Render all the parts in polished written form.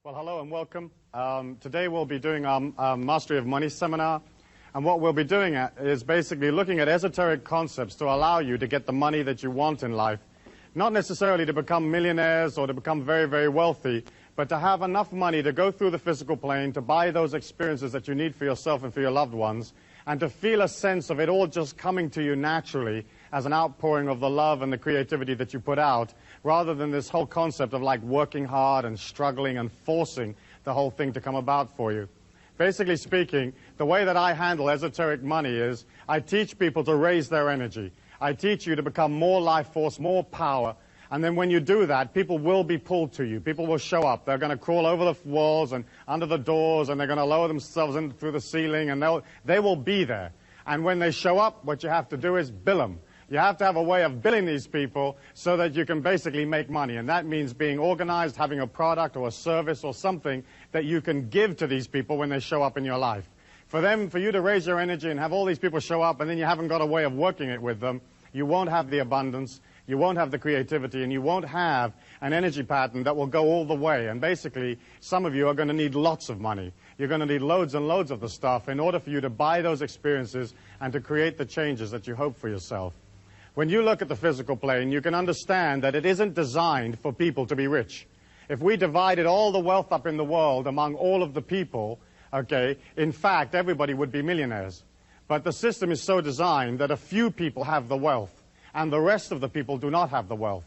Well, hello and welcome. Today we'll be doing our Mastery of Money seminar. And what we'll be doing is basically looking at esoteric concepts to allow you to get the money that you want in life. Not necessarily to become millionaires or to become very, very wealthy, but to have enough money to go through the physical plane, to buy those experiences that you need for yourself and for your loved ones, and to feel a sense of it all just coming to you naturally as an outpouring of the love and the creativity that you put out, rather than this whole concept of like working hard and struggling and forcing the whole thing to come about for you. Basically speaking, the way that I handle esoteric money is I teach people to raise their energy. I teach you to become more life force, more power, and then when you do that, people will be pulled to you. People will show up. They're going to crawl over the walls and under the doors, and they're going to lower themselves in through the ceiling, and they will be there. And when they show up, what you have to do is bill them. You have to have a way of billing these people so that you can basically make money. And that means being organized, having a product or a service or something that you can give to these people when they show up in your life. For you to raise your energy and have all these people show up and then you haven't got a way of working it with them, you won't have the abundance, you won't have the creativity, and you won't have an energy pattern that will go all the way. And basically, some of you are going to need lots of money. You're going to need loads and loads of the stuff in order for you to buy those experiences and to create the changes that you hope for yourself. When you look at the physical plane, you can understand that it isn't designed for people to be rich. If we divided all the wealth up in the world among all of the people, okay, in fact, everybody would be millionaires. But the system is so designed that a few people have the wealth, and the rest of the people do not have the wealth.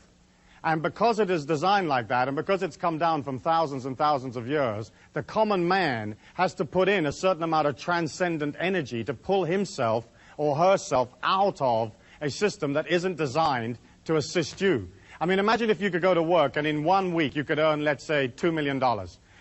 And because it is designed like that, and because it's come down from thousands and thousands of years, the common man has to put in a certain amount of transcendent energy to pull himself or herself out of a system that isn't designed to assist you. I mean, imagine if you could go to work and in 1 week you could earn, let's say, $2 million.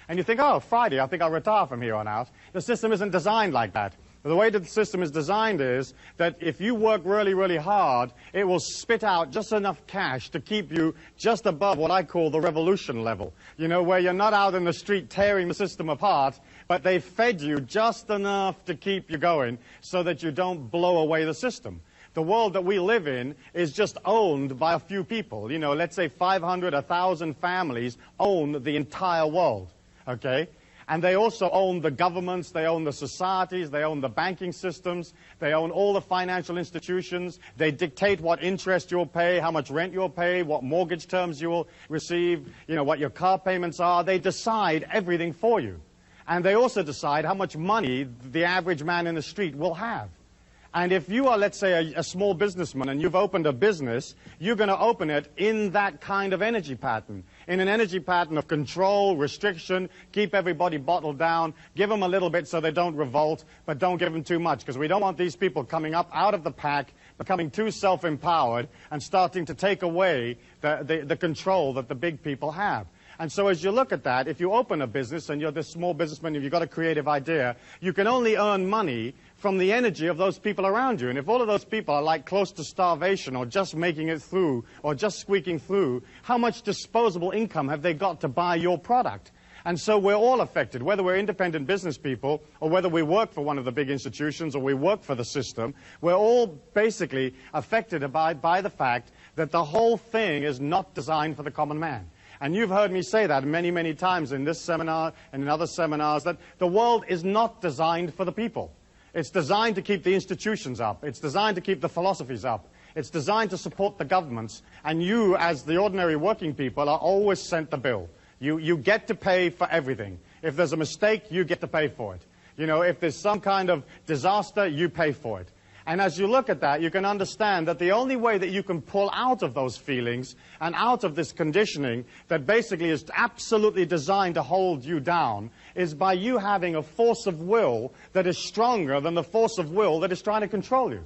And you think, oh, Friday, I think I'll retire from here on out. The system isn't designed like that. The way that the system is designed is that if you work really, really hard, it will spit out just enough cash to keep you just above what I call the revolution level. You know, where you're not out in the street tearing the system apart, but they've fed you just enough to keep you going so that you don't blow away the system. The world that we live in is just owned by a few people. You know, let's say 500, 1,000 families own the entire world, okay? And they also own the governments, they own the societies, they own the banking systems, they own all the financial institutions. They dictate what interest you'll pay, how much rent you'll pay, what mortgage terms you will receive, you know, what your car payments are. They decide everything for you. And they also decide how much money the average man in the street will have. And if you are, let's say, a small businessman and you've opened a business, you're going to open it in that kind of energy pattern, in an energy pattern of control, restriction, keep everybody bottled down, give them a little bit so they don't revolt, but don't give them too much, because we don't want these people coming up out of the pack, becoming too self-empowered, and starting to take away the control that the big people have. And so as you look at that, if you open a business and you're this small businessman and you've got a creative idea, you can only earn money from the energy of those people around you. And if all of those people are like close to starvation or just making it through or just squeaking through, how much disposable income have they got to buy your product? And so we're all affected, whether we're independent business people or whether we work for one of the big institutions or we work for the system, we're all basically affected by the fact that the whole thing is not designed for the common man. And you've heard me say that many, many times in this seminar and in other seminars, that the world is not designed for the people. It's designed to keep the institutions up. It's designed to keep the philosophies up. It's designed to support the governments. And you, as the ordinary working people, are always sent the bill. You get to pay for everything. If there's a mistake, you get to pay for it. You know, if there's some kind of disaster, you pay for it. And as you look at that, you can understand that the only way that you can pull out of those feelings and out of this conditioning that basically is absolutely designed to hold you down is by you having a force of will that is stronger than the force of will that is trying to control you.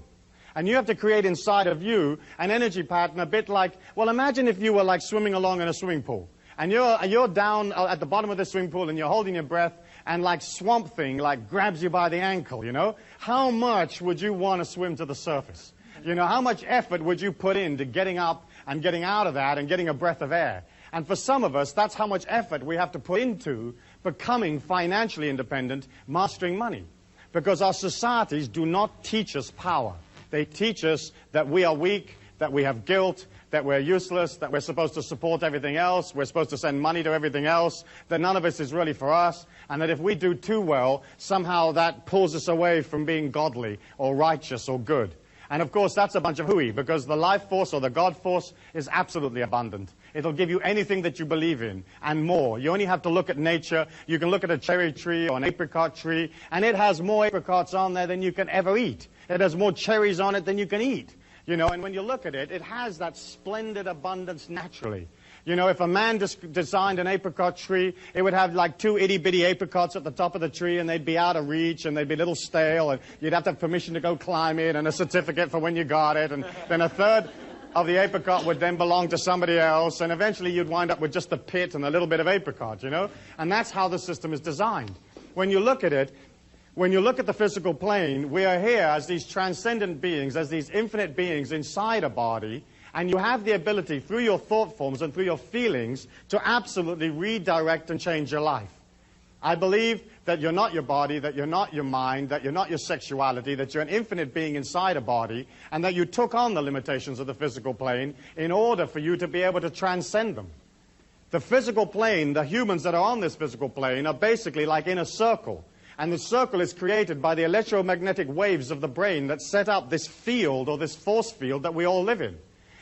And you have to create inside of you an energy pattern a bit like, well, imagine if you were like swimming along in a swimming pool. And you're down at the bottom of the swimming pool and you're holding your breath and like Swamp Thing like grabs you by the ankle, you know? How much would you want to swim to the surface? You know, how much effort would you put into getting up and getting out of that and getting a breath of air? And for some of us, that's how much effort we have to put into becoming financially independent, mastering money. Because our societies do not teach us power. They teach us that we are weak, that we have guilt, that we're useless, that we're supposed to support everything else, we're supposed to send money to everything else, that none of this is really for us, and that if we do too well, somehow that pulls us away from being godly or righteous or good. And of course, that's a bunch of hooey, because the life force or the God force is absolutely abundant. It'll give you anything that you believe in and more. You only have to look at nature. You can look at a cherry tree or an apricot tree, and it has more apricots on there than you can ever eat. It has more cherries on it than you can eat. You know, and when you look at it, it has that splendid abundance naturally. You know, if a man designed an apricot tree, it would have like 2 itty-bitty apricots at the top of the tree, and they'd be out of reach, and they'd be a little stale, and you'd have to have permission to go climb it, and a certificate for when you got it, and then a third of the apricot would then belong to somebody else, and eventually you'd wind up with just the pit and a little bit of apricot, you know? And that's how the system is designed. When you look at it, when you look at the physical plane, we are here as these transcendent beings, as these infinite beings inside a body, and you have the ability, through your thought forms and through your feelings, to absolutely redirect and change your life. I believe that you're not your body, that you're not your mind, that you're not your sexuality, that you're an infinite being inside a body, and that you took on the limitations of the physical plane in order for you to be able to transcend them. The physical plane, the humans that are on this physical plane, are basically like in a circle. And the circle is created by the electromagnetic waves of the brain that set up this field or this force field that we all live in.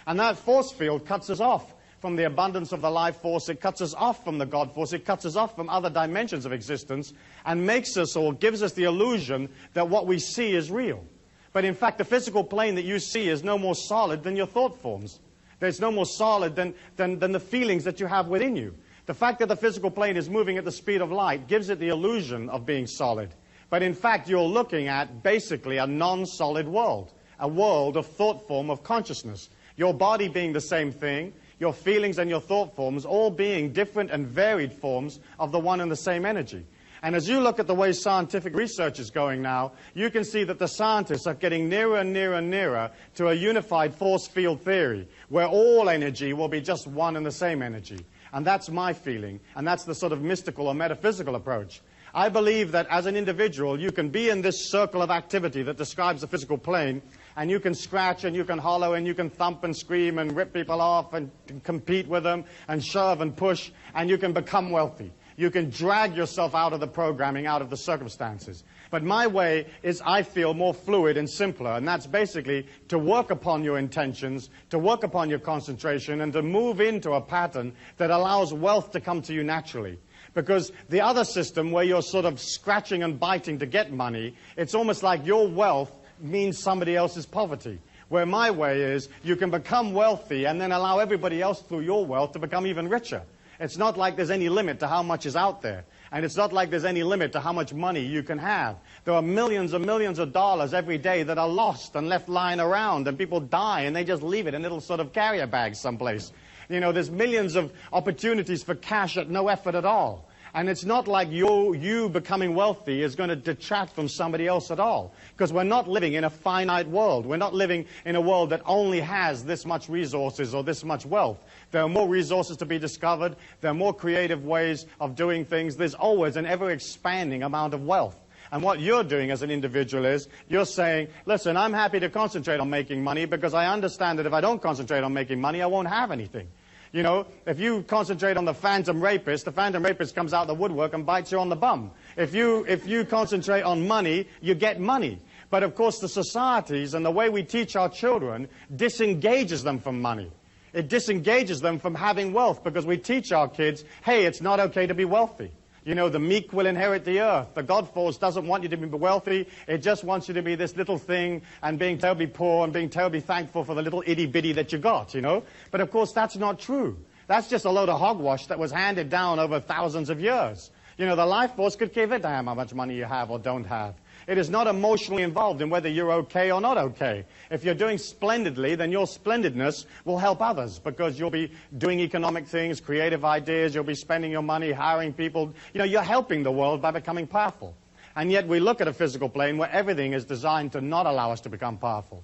And that force field cuts us off from the abundance of the life force. It cuts us off from the God force. It cuts us off from other dimensions of existence and makes us or gives us the illusion that what we see is real. But in fact, the physical plane that you see is no more solid than your thought forms. It's no more solid than the feelings that you have within you. The fact that the physical plane is moving at the speed of light gives it the illusion of being solid. But in fact, you're looking at basically a non-solid world, a world of thought form of consciousness. Your body being the same thing, your feelings and your thought forms all being different and varied forms of the one and the same energy. And as you look at the way scientific research is going now, you can see that the scientists are getting nearer and nearer and nearer to a unified force field theory, where all energy will be just one and the same energy. And that's my feeling, and that's the sort of mystical or metaphysical approach. I believe that as an individual, you can be in this circle of activity that describes the physical plane, and you can scratch and you can hollow and you can thump and scream and rip people off and compete with them and shove and push, and you can become wealthy. You can drag yourself out of the programming, out of the circumstances. But my way is, I feel, more fluid and simpler, and that's basically to work upon your intentions, to work upon your concentration, and to move into a pattern that allows wealth to come to you naturally. Because the other system, where you're sort of scratching and biting to get money, it's almost like your wealth means somebody else's poverty. Where my way is, you can become wealthy and then allow everybody else through your wealth to become even richer. It's not like there's any limit to how much is out there. And it's not like there's any limit to how much money you can have. There are millions and millions of dollars every day that are lost and left lying around, and people die and they just leave it in little sort of carrier bags someplace. You know, there's millions of opportunities for cash at no effort at all. And it's not like you becoming wealthy is going to detract from somebody else at all. Because we're not living in a finite world. We're not living in a world that only has this much resources or this much wealth. There are more resources to be discovered. There are more creative ways of doing things. There's always an ever-expanding amount of wealth. And what you're doing as an individual is, you're saying, listen, I'm happy to concentrate on making money because I understand that if I don't concentrate on making money, I won't have anything. You know, if you concentrate on the phantom rapist comes out the woodwork and bites you on the bum. If you concentrate on money, you get money. But of course the societies and the way we teach our children disengages them from money. It disengages them from having wealth, because we teach our kids, hey, it's not okay to be wealthy. You know, the meek will inherit the earth. The God force doesn't want you to be wealthy. It just wants you to be this little thing and being terribly poor and being terribly thankful for the little itty-bitty that you got, you know. But of course, that's not true. That's just a load of hogwash that was handed down over thousands of years. You know, the life force could give a damn how much money you have or don't have. It is not emotionally involved in whether you're okay or not okay. If you're doing splendidly, then your splendidness will help others, because you'll be doing economic things, creative ideas, you'll be spending your money, hiring people. You know, you're helping the world by becoming powerful. And yet we look at a physical plane where everything is designed to not allow us to become powerful.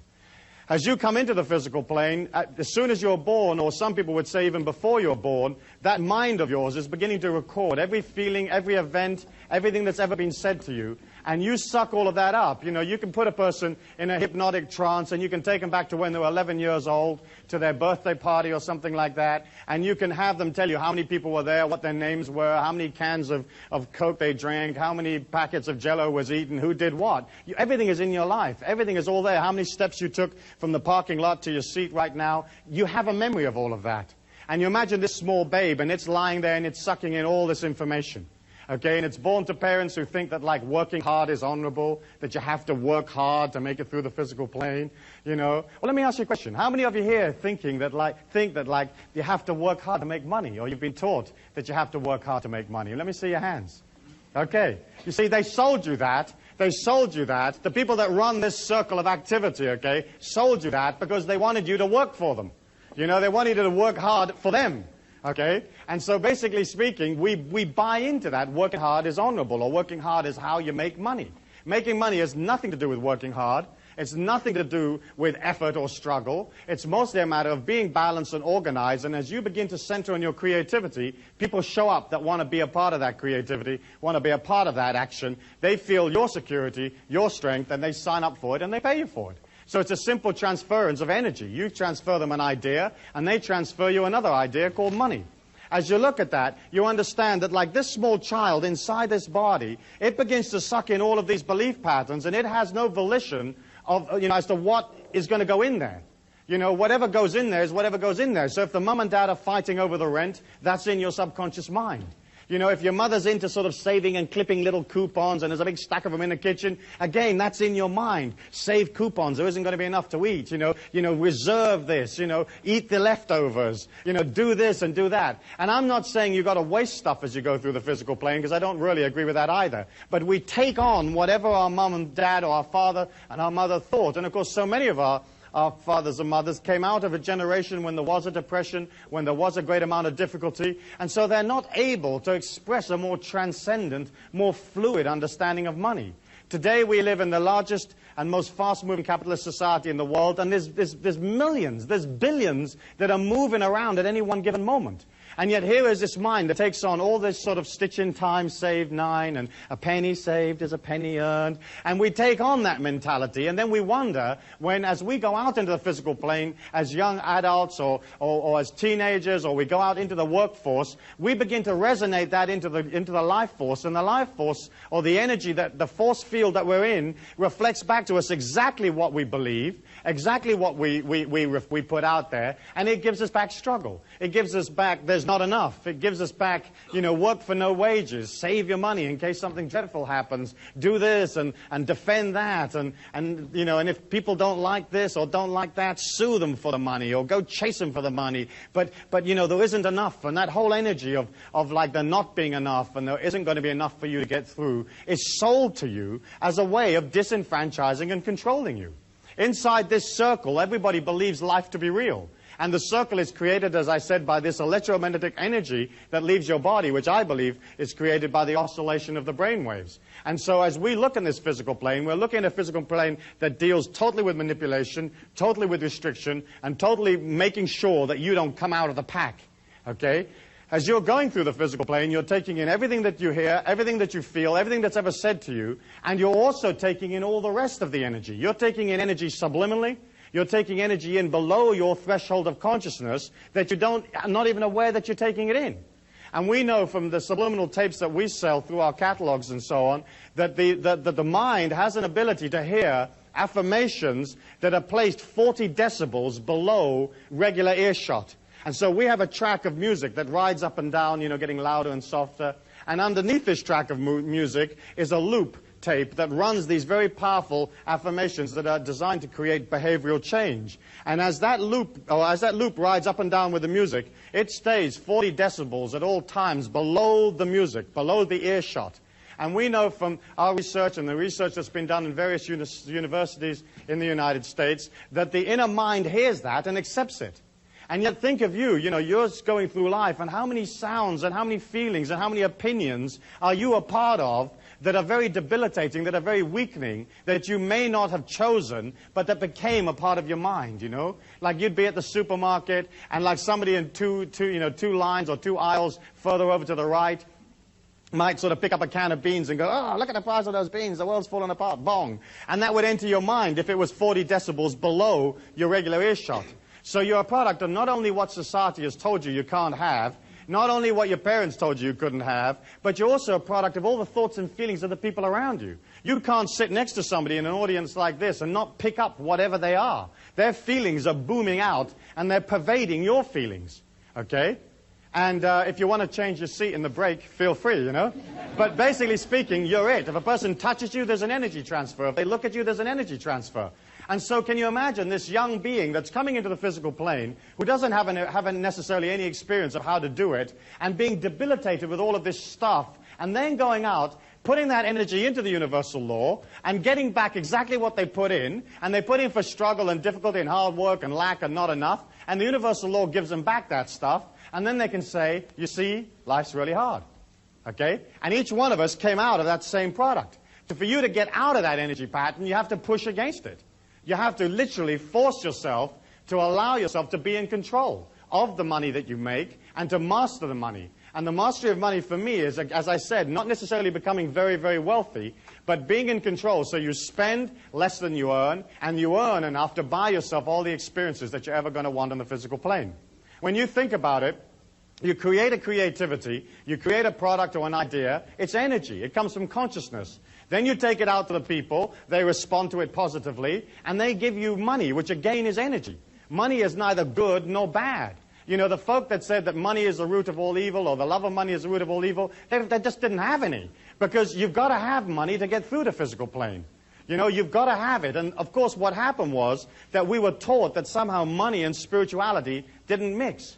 As you come into the physical plane, as soon as you're born, or some people would say even before you're born, that mind of yours is beginning to record every feeling, every event, everything that's ever been said to you. and you suck all of that up. You know, you can put a person in a hypnotic trance, and you can take them back to when they were 11 years old, to their birthday party or something like that, and you can have them tell you how many people were there, what their names were, how many cans of Coke they drank, how many packets of Jell-O was eaten, who did what. Everything is in your life. Everything is all there. How many steps you took from the parking lot to your seat right now. You have a memory of all of that. And you imagine this small babe, and it's lying there, and it's sucking in all this information. Okay, and it's born to parents who think that, like, working hard is honorable, that you have to work hard to make it through the physical plane, you know. Well, let me ask you a question. How many of you here think that you have to work hard to make money, or you've been taught that you have to work hard to make money? Let me see your hands. Okay, you see, they sold you that. They sold you that. The people that run this circle of activity, okay, sold you that because they wanted you to work for them. You know, they wanted you to work hard for them. Okay? And so basically speaking, we buy into that. Working hard is honorable, or working hard is how you make money. Making money has nothing to do with working hard. It's nothing to do with effort or struggle. It's mostly a matter of being balanced and organized. And as you begin to center on your creativity, people show up that want to be a part of that creativity, want to be a part of that action. They feel your security, your strength, and they sign up for it, and they pay you for it. So it's a simple transference of energy. You transfer them an idea, and they transfer you another idea called money. As you look at that, you understand that, like this small child inside this body, it begins to suck in all of these belief patterns, and it has no volition of, you know, as to what is going to go in there. You know, whatever goes in there is whatever goes in there. So if the mum and dad are fighting over the rent, that's in your subconscious mind. You know, if your mother's into sort of saving and clipping little coupons and there's a big stack of them in the kitchen, again, that's in your mind. Save coupons. There isn't going to be enough to eat. You know, reserve this. You know, eat the leftovers. You know, do this and do that. And I'm not saying you've got to waste stuff as you go through the physical plane, because I don't really agree with that either. But we take on whatever our mum and dad or our father and our mother thought. And of course, so many of our fathers and mothers came out of a generation when there was a depression, when there was a great amount of difficulty, and so they're not able to express a more transcendent, more fluid understanding of money. Today we live in the largest and most fast-moving capitalist society in the world, and there's millions, there's billions that are moving around at any one given moment. And yet here is this mind that takes on all this sort of stitch in time, save 9, and a penny saved is a penny earned. And we take on that mentality, and then we wonder when, as we go out into the physical plane, as young adults or as teenagers, or we go out into the workforce, we begin to resonate that into the life force. And the life force, or the energy, that the force field that we're in, reflects back to us exactly what we believe, exactly what we put out there, and it gives us back struggle. It gives us back, there's not enough. It gives us back, you know, work for no wages, save your money in case something dreadful happens, do this and defend that, and you know, and if people don't like this or don't like that, sue them for the money or go chase them for the money. But you know, there isn't enough, and that whole energy of like there not being enough and there isn't going to be enough for you to get through is sold to you as a way of disenfranchising and controlling you. Inside this circle, everybody believes life to be real. And the circle is created, as I said, by this electromagnetic energy that leaves your body, which I believe is created by the oscillation of the brain waves. And so as we look in this physical plane, we're looking at a physical plane that deals totally with manipulation, totally with restriction, and totally making sure that you don't come out of the pack. Okay? As you're going through the physical plane, you're taking in everything that you hear, everything that you feel, everything that's ever said to you, and you're also taking in all the rest of the energy. You're taking in energy subliminally. You're taking energy in below your threshold of consciousness that you are not even aware that you're taking it in. And we know from the subliminal tapes that we sell through our catalogs and so on that the mind has an ability to hear affirmations that are placed 40 decibels below regular earshot. And so we have a track of music that rides up and down, you know, getting louder and softer. And underneath this track of music is a loop tape that runs these very powerful affirmations that are designed to create behavioral change. And as that loop rides up and down with the music, it stays 40 decibels at all times below the music, below the earshot. And we know from our research and the research that's been done in various universities in the United States that the inner mind hears that and accepts it. And yet think of you know, you're going through life, and how many sounds and how many feelings and how many opinions are you a part of that are very debilitating, that are very weakening, that you may not have chosen, but that became a part of your mind, you know? Like you'd be at the supermarket, and like somebody in two lines or 2 aisles further over to the right, might sort of pick up a can of beans and go, oh, look at the price of those beans, the world's falling apart, bong. And that would enter your mind if it was 40 decibels below your regular earshot. So you're a product of not only what society has told you can't have, not only what your parents told you couldn't have, but you're also a product of all the thoughts and feelings of the people around you. You can't sit next to somebody in an audience like this and not pick up whatever they are. Their feelings are booming out, and they're pervading your feelings, okay? And if you want to change your seat in the break, feel free, you know? But basically speaking, you're it. If a person touches you, there's an energy transfer. If they look at you, there's an energy transfer. And so can you imagine this young being that's coming into the physical plane, who doesn't have necessarily any experience of how to do it, and being debilitated with all of this stuff, and then going out, putting that energy into the universal law, and getting back exactly what they put in, and they put in for struggle and difficulty and hard work and lack and not enough, and the universal law gives them back that stuff, and then they can say, you see, life's really hard, okay? And each one of us came out of that same product. So for you to get out of that energy pattern, you have to push against it. You have to literally force yourself to allow yourself to be in control of the money that you make and to master the money. And the mastery of money for me is, as I said, not necessarily becoming very, very wealthy, but being in control so you spend less than you earn, and you earn enough to buy yourself all the experiences that you're ever going to want on the physical plane. When you think about it, you create a creativity, you create a product or an idea, it's energy, it comes from consciousness. Then you take it out to the people, they respond to it positively, and they give you money, which again is energy. Money is neither good nor bad. You know, the folk that said that money is the root of all evil, or the love of money is the root of all evil, they just didn't have any. Because you've got to have money to get through the physical plane. You know, you've got to have it. And of course what happened was that we were taught that somehow money and spirituality didn't mix.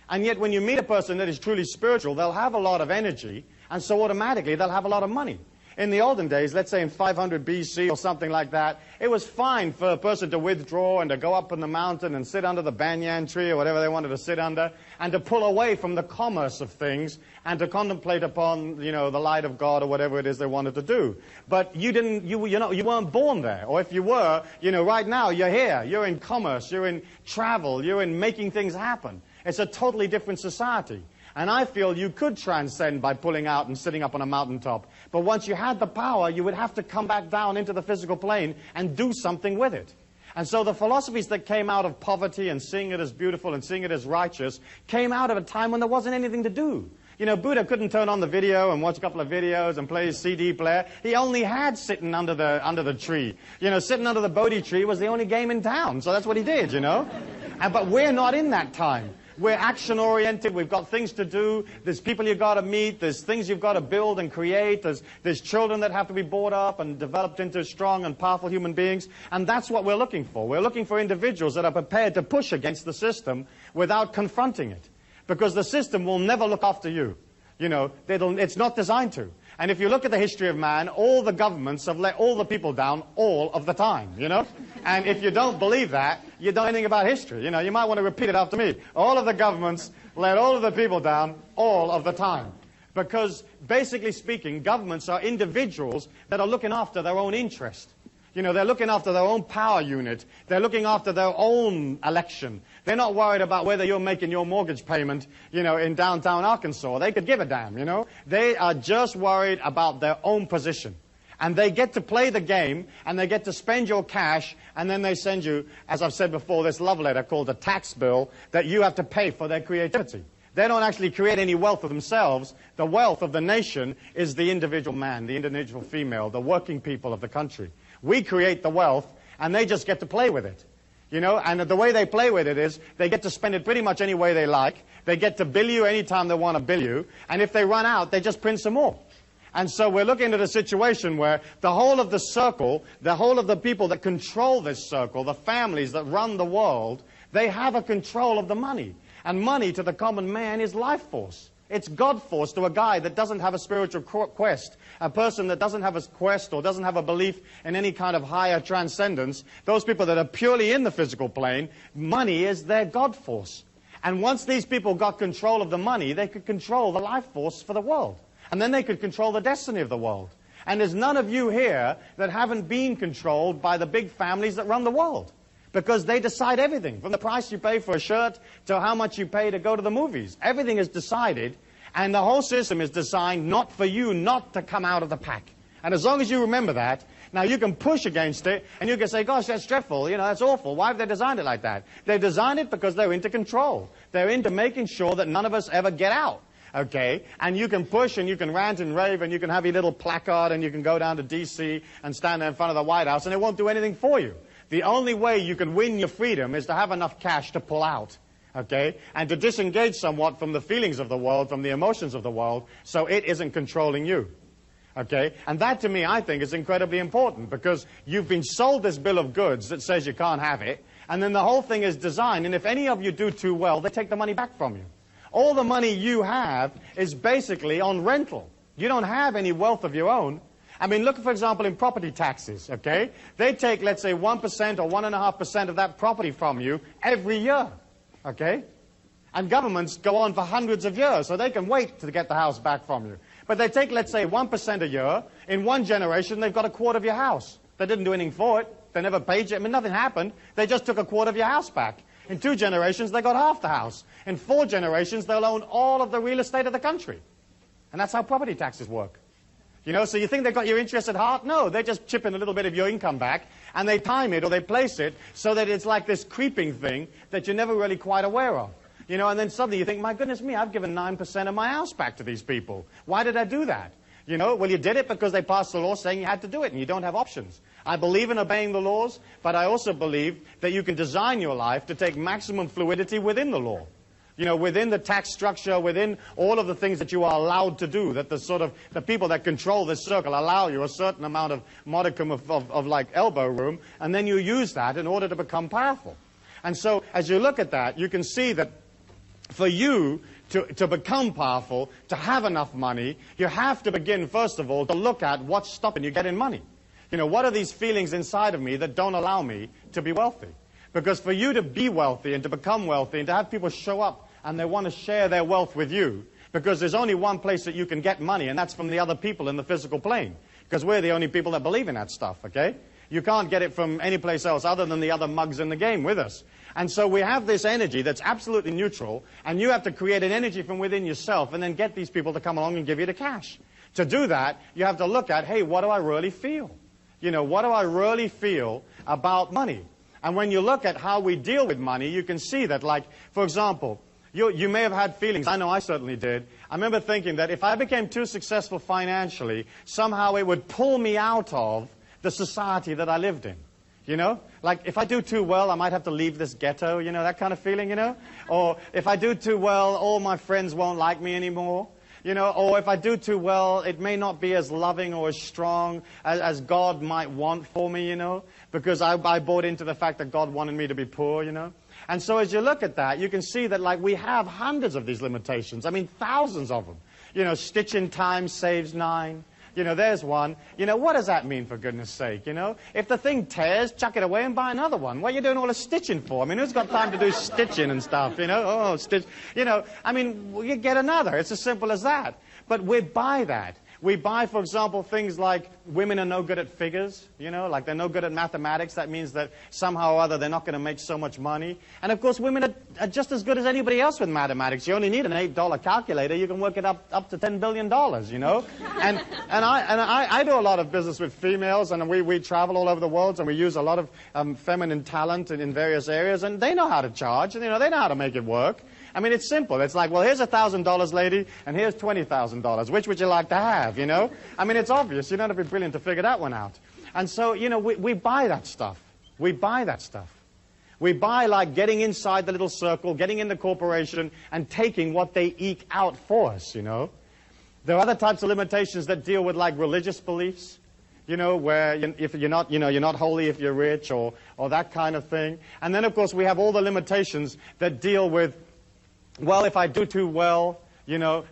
And yet when you meet a person that is truly spiritual, they'll have a lot of energy, and so automatically they'll have a lot of money. In the olden days, let's say in 500 BC or something like that, it was fine for a person to withdraw and to go up in the mountain and sit under the banyan tree or whatever they wanted to sit under, and to pull away from the commerce of things and to contemplate upon, you know, the light of God or whatever it is they wanted to do. But you weren't born there. Or if you were, you know, right now you're here. You're in commerce, you're in travel, you're in making things happen. It's a totally different society. And I feel you could transcend by pulling out and sitting up on a mountaintop. But once you had the power, you would have to come back down into the physical plane and do something with it. And so the philosophies that came out of poverty and seeing it as beautiful and seeing it as righteous came out of a time when there wasn't anything to do. You know, Buddha couldn't turn on the video and watch a couple of videos and play his CD player. He only had sitting under the tree. You know, sitting under the Bodhi tree was the only game in town. So that's what he did, you know. But we're not in that time. We're action-oriented. We've got things to do. There's people you've got to meet. There's things you've got to build and create. There's children that have to be brought up and developed into strong and powerful human beings. And that's what we're looking for. We're looking for individuals that are prepared to push against the system without confronting it. Because the system will never look after you. You know, it's not designed to. And if you look at the history of man, all the governments have let all the people down all of the time, you know? And if you don't believe that, you don't know anything about history. You know, you might want to repeat it after me. All of the governments let all of the people down all of the time. Because basically speaking, governments are individuals that are looking after their own interest. You know, they're looking after their own power unit. They're looking after their own election. They're not worried about whether you're making your mortgage payment, you know, in downtown Arkansas. They could give a damn, you know. They are just worried about their own position. And they get to play the game, and they get to spend your cash, and then they send you, as I've said before, this love letter called a tax bill that you have to pay for their creativity. They don't actually create any wealth for themselves. The wealth of the nation is the individual man, the individual female, the working people of the country. We create the wealth, and they just get to play with it. You know, and the way they play with it is they get to spend it pretty much any way they like. They get to bill you anytime they want to bill you. And if they run out, they just print some more. And so we're looking at a situation where the whole of the circle, the whole of the people that control this circle, the families that run the world, they have a control of the money. And money to the common man is life force. It's God force to a guy that doesn't have a spiritual quest, a person that doesn't have a quest or doesn't have a belief in any kind of higher transcendence. Those people that are purely in the physical plane, money is their God force. And once these people got control of the money, they could control the life force for the world. And then they could control the destiny of the world. And there's none of you here that haven't been controlled by the big families that run the world. Because they decide everything, from the price you pay for a shirt to how much you pay to go to the movies. Everything is decided, And the whole system is designed not for you not to come out of the pack. And as long as you remember that, now you can push against it, and you can say, gosh, that's dreadful, that's awful. Why have they designed it like that? They designed it because they're into control. They're into making sure that none of us ever get out. Okay? And you can push and you can rant and rave and you can have your little placard and you can go down to D.C. and stand there in front of the White House and it won't do anything for you. The only way you can win your freedom is to have enough cash to pull out. Okay? And to disengage somewhat from the feelings of the world, from the emotions of the world, so it isn't controlling you. Okay? And that, to me, I think is incredibly important because you've been sold this bill of goods that says you can't have it, and then the whole thing is designed, and if any of you do too well, they take the money back from you. All the money you have is basically on rental. You don't have any wealth of your own. I mean, look, for example, in property taxes, okay? They take, let's say, 1% or 1.5% of that property from you every year, okay? And governments go on for hundreds of years, so they can wait to get the house back from you. But they take, let's say, 1% a year. In one generation, they've got a quarter of your house. They didn't do anything for it. They never paid you. I mean, nothing happened. They just took a quarter of your house back. In 2 generations, they got half the house. In 4 generations, they'll own all of the real estate of the country. And that's how property taxes work. So you think they've got your interest at heart? No, they just chip in a little bit of your income back, and they time it or they place it so that it's like this creeping thing that you're never really quite aware of. And then suddenly you think, my goodness me, I've given 9% of my house back to these people. Why did I do that? Well, you did it because they passed the law saying you had to do it, and you don't have options. I believe in obeying the laws, but I also believe that you can design your life to take maximum fluidity within the law. Within the tax structure, within all of the things that you are allowed to do, that the people that control this circle allow you a certain amount of modicum of like elbow room, and then you use that in order to become powerful. And so, as you look at that, you can see that for you to become powerful, to have enough money, you have to begin, first of all, to look at what's stopping you getting money. What are these feelings inside of me that don't allow me to be wealthy? Because for you to be wealthy and to become wealthy and to have people show up and they want to share their wealth with you, because there's only one place that you can get money, and that's from the other people in the physical plane. Because we're the only people that believe in that stuff, okay? You can't get it from any place else other than the other mugs in the game with us. And so we have this energy that's absolutely neutral, and you have to create an energy from within yourself and then get these people to come along and give you the cash. To do that, you have to look at, hey, what do I really feel? What do I really feel about money? And when you look at how we deal with money, you can see that, like, for example, you may have had feelings. I know I certainly did. I remember thinking that if I became too successful financially, somehow it would pull me out of the society that I lived in. Like if I do too well, I might have to leave this ghetto, that kind of feeling, Or if I do too well, all my friends won't like me anymore. Or if I do too well, it may not be as loving or as strong as God might want for me, because I bought into the fact that God wanted me to be poor, And so as you look at that, you can see that like we have hundreds of these limitations. I mean, thousands of them. Stitch in time saves 9. There's one. What does that mean, for goodness sake, If the thing tears, chuck it away and buy another one. What are you doing all the stitching for? I mean, who's got time to do stitching and stuff, Oh, stitch. I mean, you get another. It's as simple as that. But we buy that. We buy, for example, things like women are no good at figures, like they're no good at mathematics. That means that somehow or other they're not going to make so much money. And, of course, women are just as good as anybody else with mathematics. You only need an $8 calculator. You can work it up to $10 billion, And I do a lot of business with females, and we travel all over the world, and we use a lot of feminine talent in various areas, and they know how to charge, and, they know how to make it work. I mean, it's simple. It's like, well, here's $1,000, lady, and here's $20,000. Which would you like to have, I mean, it's obvious. You don't have to be brilliant to figure that one out. And so, we buy that stuff. We buy that stuff. We buy, like, getting inside the little circle, getting in the corporation, and taking what they eke out for us, There are other types of limitations that deal with, like, religious beliefs, where if you're not holy if you're rich, or that kind of thing. And then, of course, we have all the limitations that deal with, well, if I do too well,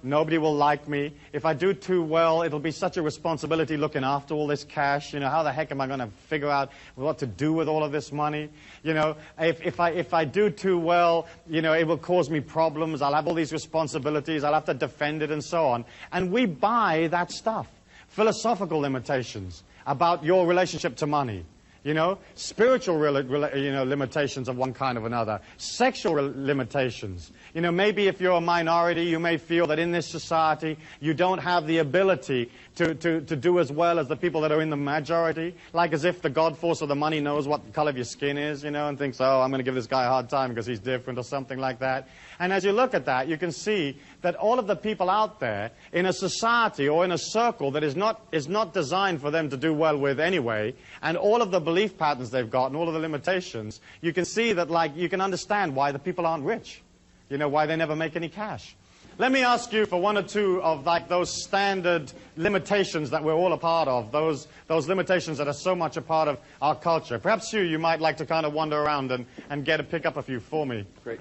nobody will like me. If I do too well, it'll be such a responsibility looking after all this cash. How the heck am I going to figure out what to do with all of this money? If I do too well, it will cause me problems. I'll have all these responsibilities. I'll have to defend it and so on. And we buy that stuff. Philosophical limitations about your relationship to money. You know, spiritual limitations of one kind or another, sexual limitations. You know, maybe if you're a minority, you may feel that in this society you don't have the ability to do as well as the people that are in the majority, like as if the God force of the money knows what the color of your skin is, you know, and thinks, oh, I'm going to give this guy a hard time because he's different or something like that. And as you look at that, you can see that all of the people out there in a society or in a circle that is not designed for them to do well with anyway, and all of the belief patterns they've got and all of the limitations, you can see that, like, you can understand why the people aren't rich. You know, why they never make any cash. Let me ask you for one or two of, like, those standard limitations that we're all a part of, those limitations that are so much a part of our culture. Perhaps you might like to kind of wander around and pick up a few for me. Great.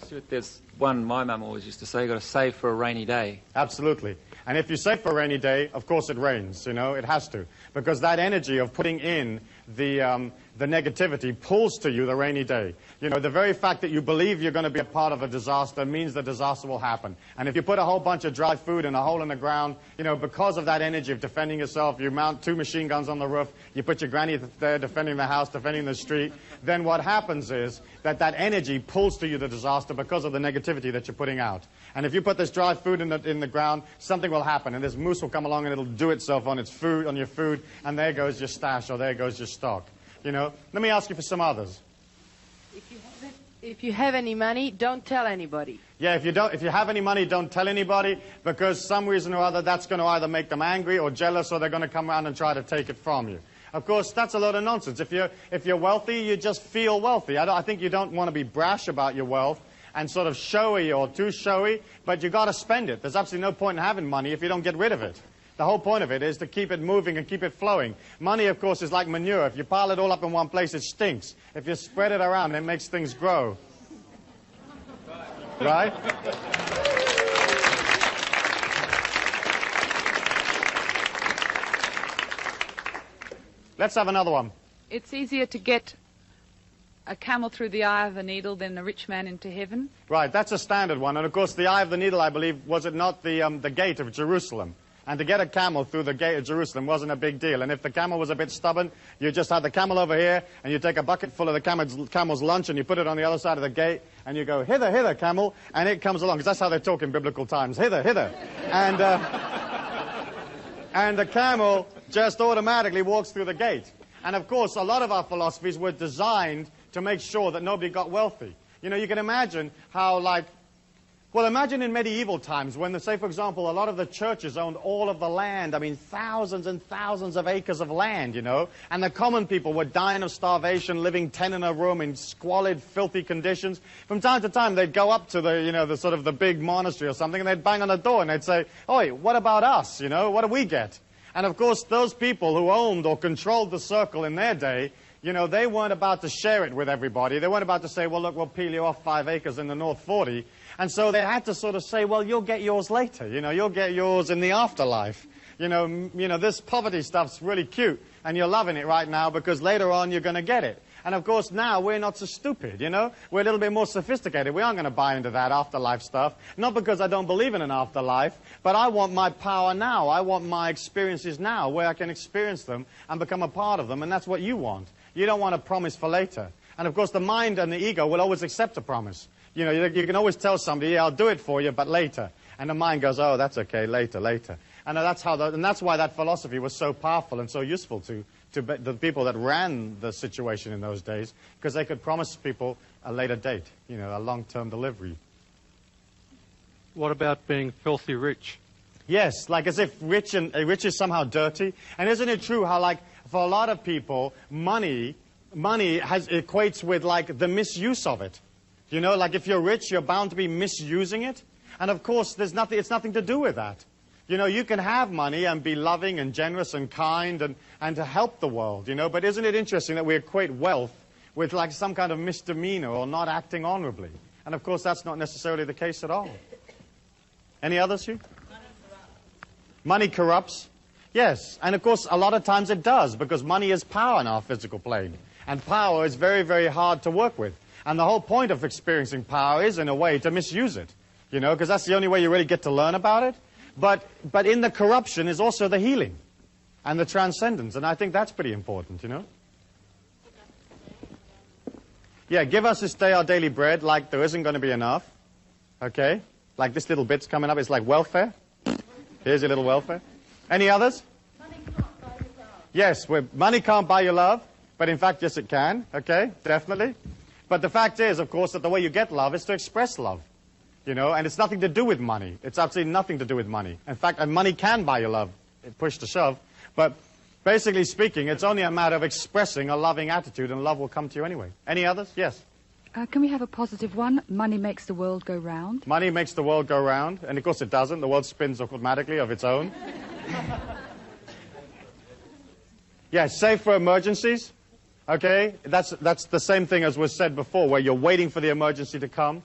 Stuart, there's one my mum always used to say, you've got to save for a rainy day. Absolutely. And if you save for a rainy day, of course it rains, you know, it has to. Because that energy of putting in the negativity pulls to you the rainy day. You know, the very fact that you believe you're going to be a part of a disaster means the disaster will happen. And if you put a whole bunch of dry food in a hole in the ground, you know, because of that energy of defending yourself, you mount 2 machine guns on the roof, you put your granny there defending the house, defending the street, then what happens is that energy pulls to you the disaster because of the negativity that you're putting out. And if you put this dry food in the ground, something will happen, and this moose will come along and it'll do itself on its food, on your food, and there goes your stash or there goes your stock. You know, let me ask you for some others. If you have any money, don't tell anybody. Yeah, if you have any money, don't tell anybody, because some reason or other that's going to either make them angry or jealous, or they're going to come around and try to take it from you. Of course, that's a load of nonsense. If you're wealthy, you just feel wealthy. I think you don't want to be brash about your wealth and sort of showy or too showy, but you've got to spend it. There's absolutely no point in having money if you don't get rid of it. The whole point of it is to keep it moving and keep it flowing. Money, of course, is like manure. If you pile it all up in one place, it stinks. If you spread it around, it makes things grow. Right? Let's have another one. It's easier to get a camel through the eye of a needle than a rich man into heaven. Right, that's a standard one. And, of course, the eye of the needle, I believe, was it not the gate of Jerusalem? And to get a camel through the gate of Jerusalem wasn't a big deal. And if the camel was a bit stubborn, you just had the camel over here, and you take a bucket full of the camel's lunch, and you put it on the other side of the gate, and you go, hither, hither, camel, and it comes along. Because that's how they talk in biblical times, hither, hither. And the camel just automatically walks through the gate. And, of course, a lot of our philosophies were designed to make sure that nobody got wealthy. You know, you can imagine how, like, well, imagine in medieval times when, say, for example, a lot of the churches owned all of the land. I mean, thousands and thousands of acres of land, you know. And the common people were dying of starvation, living 10 in a room in squalid, filthy conditions. From time to time, they'd go up to the sort of the big monastery or something, and they'd bang on the door, and they'd say, oi, what about us, you know? What do we get? And, of course, those people who owned or controlled the circle in their day, you know, they weren't about to share it with everybody. They weren't about to say, well, look, we'll peel you off 5 acres in the North 40. And so they had to sort of say, well, you'll get yours later. You know, you'll get yours in the afterlife. You know, this poverty stuff's really cute, and you're loving it right now because later on you're going to get it. And, of course, now we're not so stupid, you know. We're a little bit more sophisticated. We aren't going to buy into that afterlife stuff. Not because I don't believe in an afterlife, but I want my power now. I want my experiences now where I can experience them and become a part of them, and that's what you want. You don't want a promise for later. And, of course, the mind and the ego will always accept a promise. You know, you can always tell somebody, yeah, I'll do it for you, but later. And the mind goes, oh, that's okay, later, later. And that's why that philosophy was so powerful and so useful to the people that ran the situation in those days, because they could promise people a later date, you know, a long-term delivery. What about being filthy rich? Yes, like as if rich is somehow dirty. And isn't it true how, like, for a lot of people, money equates with, like, the misuse of it. You know, like if you're rich, you're bound to be misusing it. And of course, it's nothing to do with that. You know, you can have money and be loving and generous and kind and to help the world, you know. But isn't it interesting that we equate wealth with like some kind of misdemeanor or not acting honorably? And of course, that's not necessarily the case at all. Any others, Hugh? Money corrupts. Yes, and of course, a lot of times it does, because money is power in our physical plane. And power is very, very hard to work with. And the whole point of experiencing power is, in a way, to misuse it. You know, because that's the only way you really get to learn about it. But in the corruption is also the healing. and the transcendence. And I think that's pretty important, you know. Yeah, give us this day our daily bread, like there isn't going to be enough. Okay? Like this little bit's coming up. It's like welfare. Here's your little welfare. Any others? Money can't buy you love. Yes, money can't buy you love. But in fact, yes, it can. Okay? Definitely. But the fact is, of course, that the way you get love is to express love. You know, and it's nothing to do with money. It's absolutely nothing to do with money. In fact, and money can buy you love, push to shove. But basically speaking, it's only a matter of expressing a loving attitude, and love will come to you anyway. Any others? Yes. Can we have a positive one? Money makes the world go round. Money makes the world go round, and of course it doesn't. The world spins automatically of its own. Yeah, save for emergencies. Okay, that's the same thing as was said before, where you're waiting for the emergency to come.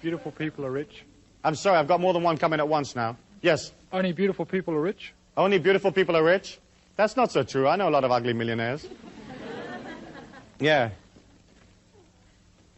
Beautiful people are rich. I'm sorry, I've got more than one coming at once now. Yes. Only beautiful people are rich. Only beautiful people are rich? That's not so true. I know a lot of ugly millionaires. Yeah.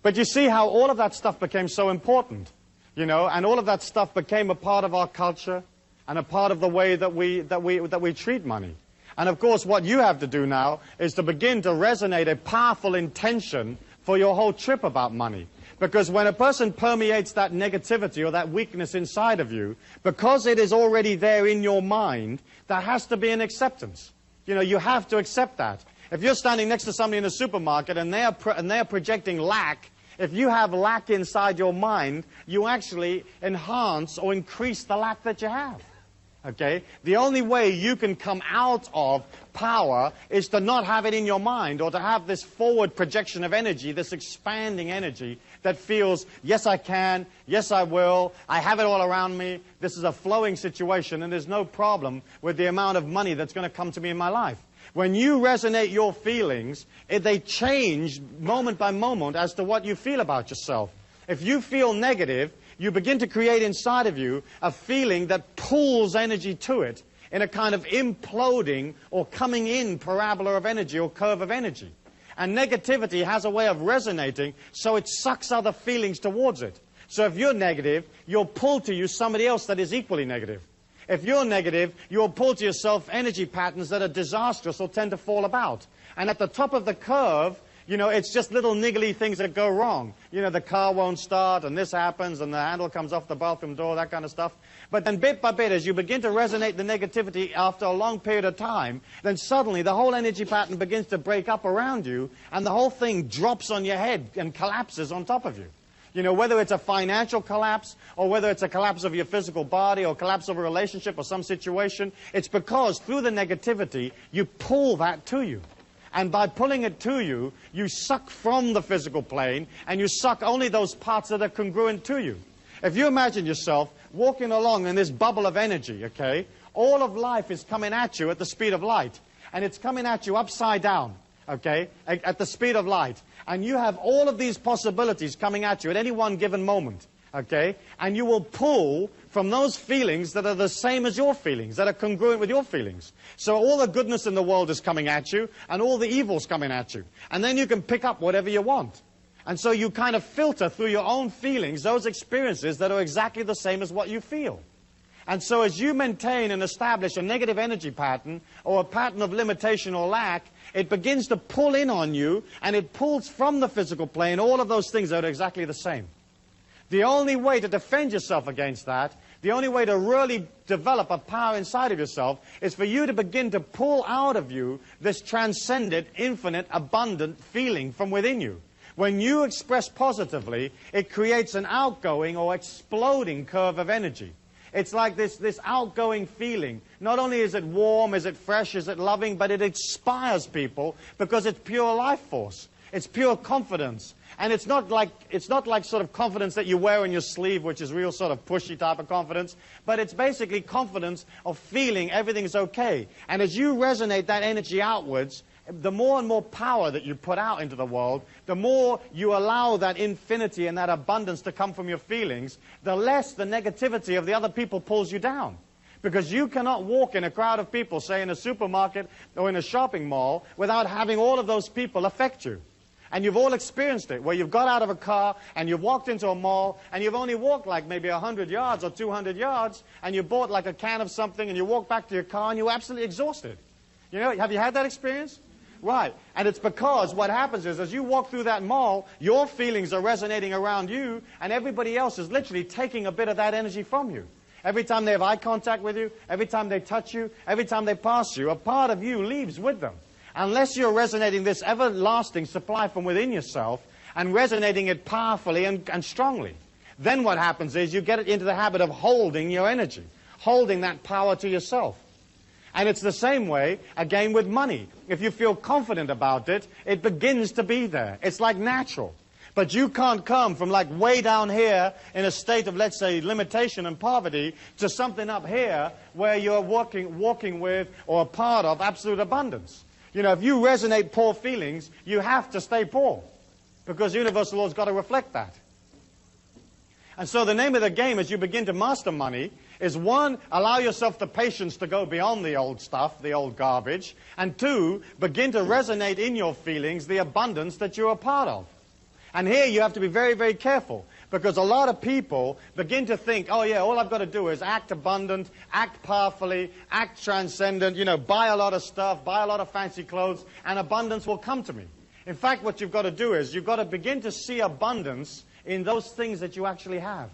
But you see how all of that stuff became so important, you know, and all of that stuff became a part of our culture and a part of the way that we treat money. And of course, what you have to do now is to begin to resonate a powerful intention for your whole trip about money. Because when a person permeates that negativity or that weakness inside of you, because it is already there in your mind, there has to be an acceptance. You know, you have to accept that. If you're standing next to somebody in the supermarket and they are projecting lack, if you have lack inside your mind, you actually enhance or increase the lack that you have. Okay? The only way you can come out of power is to not have it in your mind, or to have this forward projection of energy, this expanding energy that feels, yes, I can, yes, I will, I have it all around me, this is a flowing situation, and there's no problem with the amount of money that's going to come to me in my life. When you resonate your feelings, they change moment by moment as to what you feel about yourself. If you feel negative, you begin to create inside of you a feeling that pulls energy to it in a kind of imploding or coming in parabola of energy or curve of energy. And negativity has a way of resonating, so it sucks other feelings towards it. So if you're negative, you'll pull to you somebody else that is equally negative. If you're negative, you'll pull to yourself energy patterns that are disastrous or tend to fall about. And at the top of the curve, you know, it's just little niggly things that go wrong. You know, the car won't start, and this happens, and the handle comes off the bathroom door, that kind of stuff. But then bit by bit, as you begin to resonate the negativity after a long period of time, then suddenly the whole energy pattern begins to break up around you, and the whole thing drops on your head and collapses on top of you. You know, whether it's a financial collapse, or whether it's a collapse of your physical body, or collapse of a relationship or some situation, it's because through the negativity, you pull that to you. And by pulling it to you, you suck from the physical plane, and you suck only those parts that are congruent to you. If you imagine yourself walking along in this bubble of energy, okay, all of life is coming at you at the speed of light. And it's coming at you upside down, okay, at the speed of light. And you have all of these possibilities coming at you at any one given moment, okay? And you will pull from those feelings that are the same as your feelings, that are congruent with your feelings. So all the goodness in the world is coming at you, and all the evil's coming at you. And then you can pick up whatever you want. And so you kind of filter through your own feelings those experiences that are exactly the same as what you feel. And so as you maintain and establish a negative energy pattern, or a pattern of limitation or lack, it begins to pull in on you, and it pulls from the physical plane all of those things that are exactly the same. The only way to defend yourself against that, the only way to really develop a power inside of yourself, is for you to begin to pull out of you this transcendent, infinite, abundant feeling from within you. When you express positively, it creates an outgoing or exploding curve of energy. It's like this outgoing feeling. Not only is it warm, is it fresh, is it loving, but it inspires people because it's pure life force. It's pure confidence. And it's not like sort of confidence that you wear on your sleeve, which is real sort of pushy type of confidence, but it's basically confidence of feeling everything's okay. And as you resonate that energy outwards, the more and more power that you put out into the world, the more you allow that infinity and that abundance to come from your feelings, the less the negativity of the other people pulls you down. Because you cannot walk in a crowd of people, say in a supermarket or in a shopping mall, without having all of those people affect you. And you've all experienced it, where you've got out of a car and you've walked into a mall and you've only walked like maybe 100 yards or 200 yards and you bought like a can of something and you walk back to your car and you're absolutely exhausted. You know, have you had that experience? Right. And it's because what happens is as you walk through that mall, your feelings are resonating around you and everybody else is literally taking a bit of that energy from you. Every time they have eye contact with you, every time they touch you, every time they pass you, a part of you leaves with them. Unless you're resonating this everlasting supply from within yourself and resonating it powerfully and strongly. Then what happens is you get into the habit of holding your energy, holding that power to yourself. And it's the same way, again, with money. If you feel confident about it, it begins to be there. It's like natural. But you can't come from like way down here in a state of, let's say, limitation and poverty to something up here where you're walking with or a part of absolute abundance. You know, if you resonate poor feelings, you have to stay poor because universal law's got to reflect that. And so the name of the game as you begin to master money is one, allow yourself the patience to go beyond the old stuff, the old garbage, and two, begin to resonate in your feelings the abundance that you're a part of. And here you have to be very, very careful because a lot of people begin to think, oh yeah, all I've got to do is act abundant, act powerfully, act transcendent, you know, buy a lot of stuff, buy a lot of fancy clothes, and abundance will come to me. In fact, what you've got to do is you've got to begin to see abundance in those things that you actually have.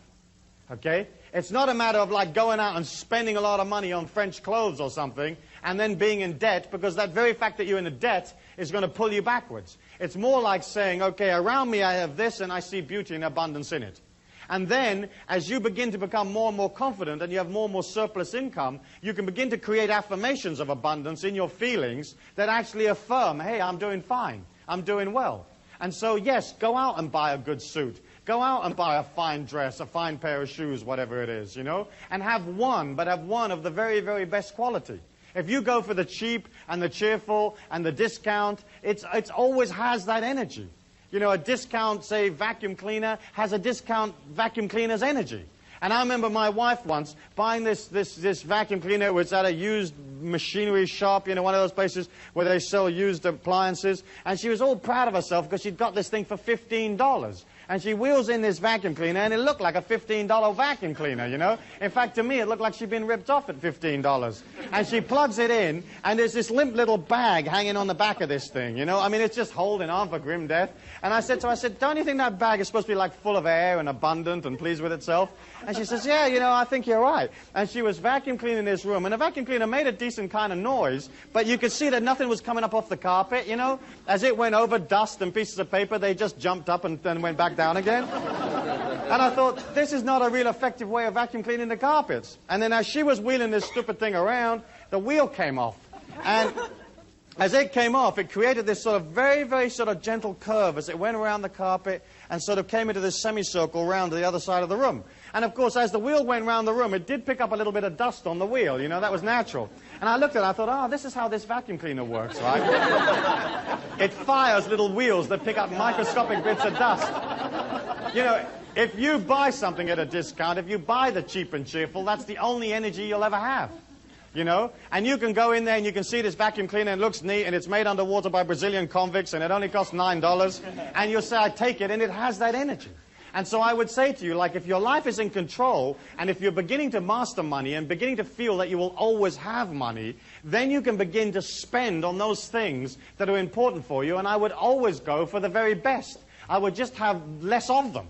Okay? It's not a matter of like going out and spending a lot of money on French clothes or something and then being in debt because that very fact that you're in a debt is going to pull you backwards. It's more like saying, okay, around me I have this and I see beauty and abundance in it. And then, as you begin to become more and more confident and you have more and more surplus income, you can begin to create affirmations of abundance in your feelings that actually affirm, hey, I'm doing fine, I'm doing well. And so, yes, go out and buy a good suit. Go out and buy a fine dress, a fine pair of shoes, whatever it is, you know, and have one, but have one of the very, very best quality. If you go for the cheap and the cheerful and the discount, it's always has that energy. You know, a discount, say, vacuum cleaner has a discount vacuum cleaner's energy. And I remember my wife once buying this vacuum cleaner. It was at a used machinery shop, you know, one of those places where they sell used appliances. And she was all proud of herself because she'd got this thing for $15. And she wheels in this vacuum cleaner, and it looked like a $15 vacuum cleaner, you know. In fact, to me, it looked like she'd been ripped off at $15. And she plugs it in, and there's this limp little bag hanging on the back of this thing, you know. I mean, it's just holding on for grim death. And I said to her, don't you think that bag is supposed to be like full of air and abundant and pleased with itself? And she says, yeah, you know, I think you're right. And she was vacuum cleaning this room, and the vacuum cleaner made a decent kind of noise, but you could see that nothing was coming up off the carpet, you know. As it went over dust and pieces of paper, they just jumped up and then went back down again. And I thought, this is not a real effective way of vacuum cleaning the carpets. And then as she was wheeling this stupid thing around, the wheel came off. And as it came off, it created this sort of very, very sort of gentle curve as it went around the carpet and sort of came into this semicircle around to the other side of the room. And of course, as the wheel went around the room, it did pick up a little bit of dust on the wheel, you know, that was natural. And I looked at it, I thought, oh, this is how this vacuum cleaner works, right? It fires little wheels that pick up microscopic bits of dust. You know, if you buy something at a discount, if you buy the cheap and cheerful, that's the only energy you'll ever have. You know, and you can go in there and you can see this vacuum cleaner and it looks neat and it's made underwater by Brazilian convicts and it only costs $9 and you'll say, I take it, and it has that energy. And so I would say to you, like, if your life is in control and if you're beginning to master money and beginning to feel that you will always have money, then you can begin to spend on those things that are important for you. And I would always go for the very best. I would just have less of them.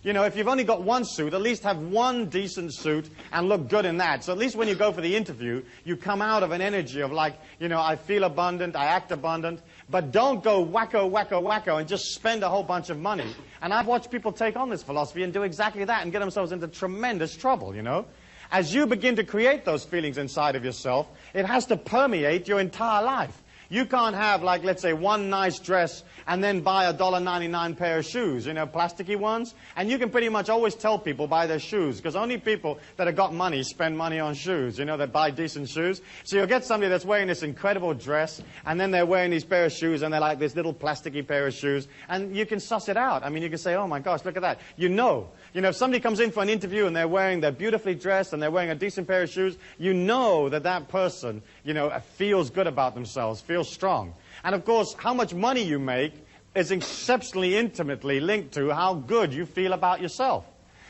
You know, if you've only got one suit, at least have one decent suit and look good in that. So at least when you go for the interview, you come out of an energy of like, you know, I feel abundant, I act abundant. But don't go wacko, wacko, wacko and just spend a whole bunch of money. And I've watched people take on this philosophy and do exactly that and get themselves into tremendous trouble, you know. As you begin to create those feelings inside of yourself, it has to permeate your entire life. You can't have, like, let's say, one nice dress and then buy a $1.99 pair of shoes, you know, plasticky ones. And you can pretty much always tell people buy their shoes, because only people that have got money spend money on shoes, you know, that buy decent shoes. So you'll get somebody that's wearing this incredible dress, and then they're wearing these pair of shoes, and they're like this little plasticky pair of shoes. And you can suss it out. I mean, you can say, oh, my gosh, look at that. You know, if somebody comes in for an interview and they're beautifully dressed and they're wearing a decent pair of shoes, you know that that person, you know, feels good about themselves, feels strong. And of course, how much money you make is exceptionally intimately linked to how good you feel about yourself.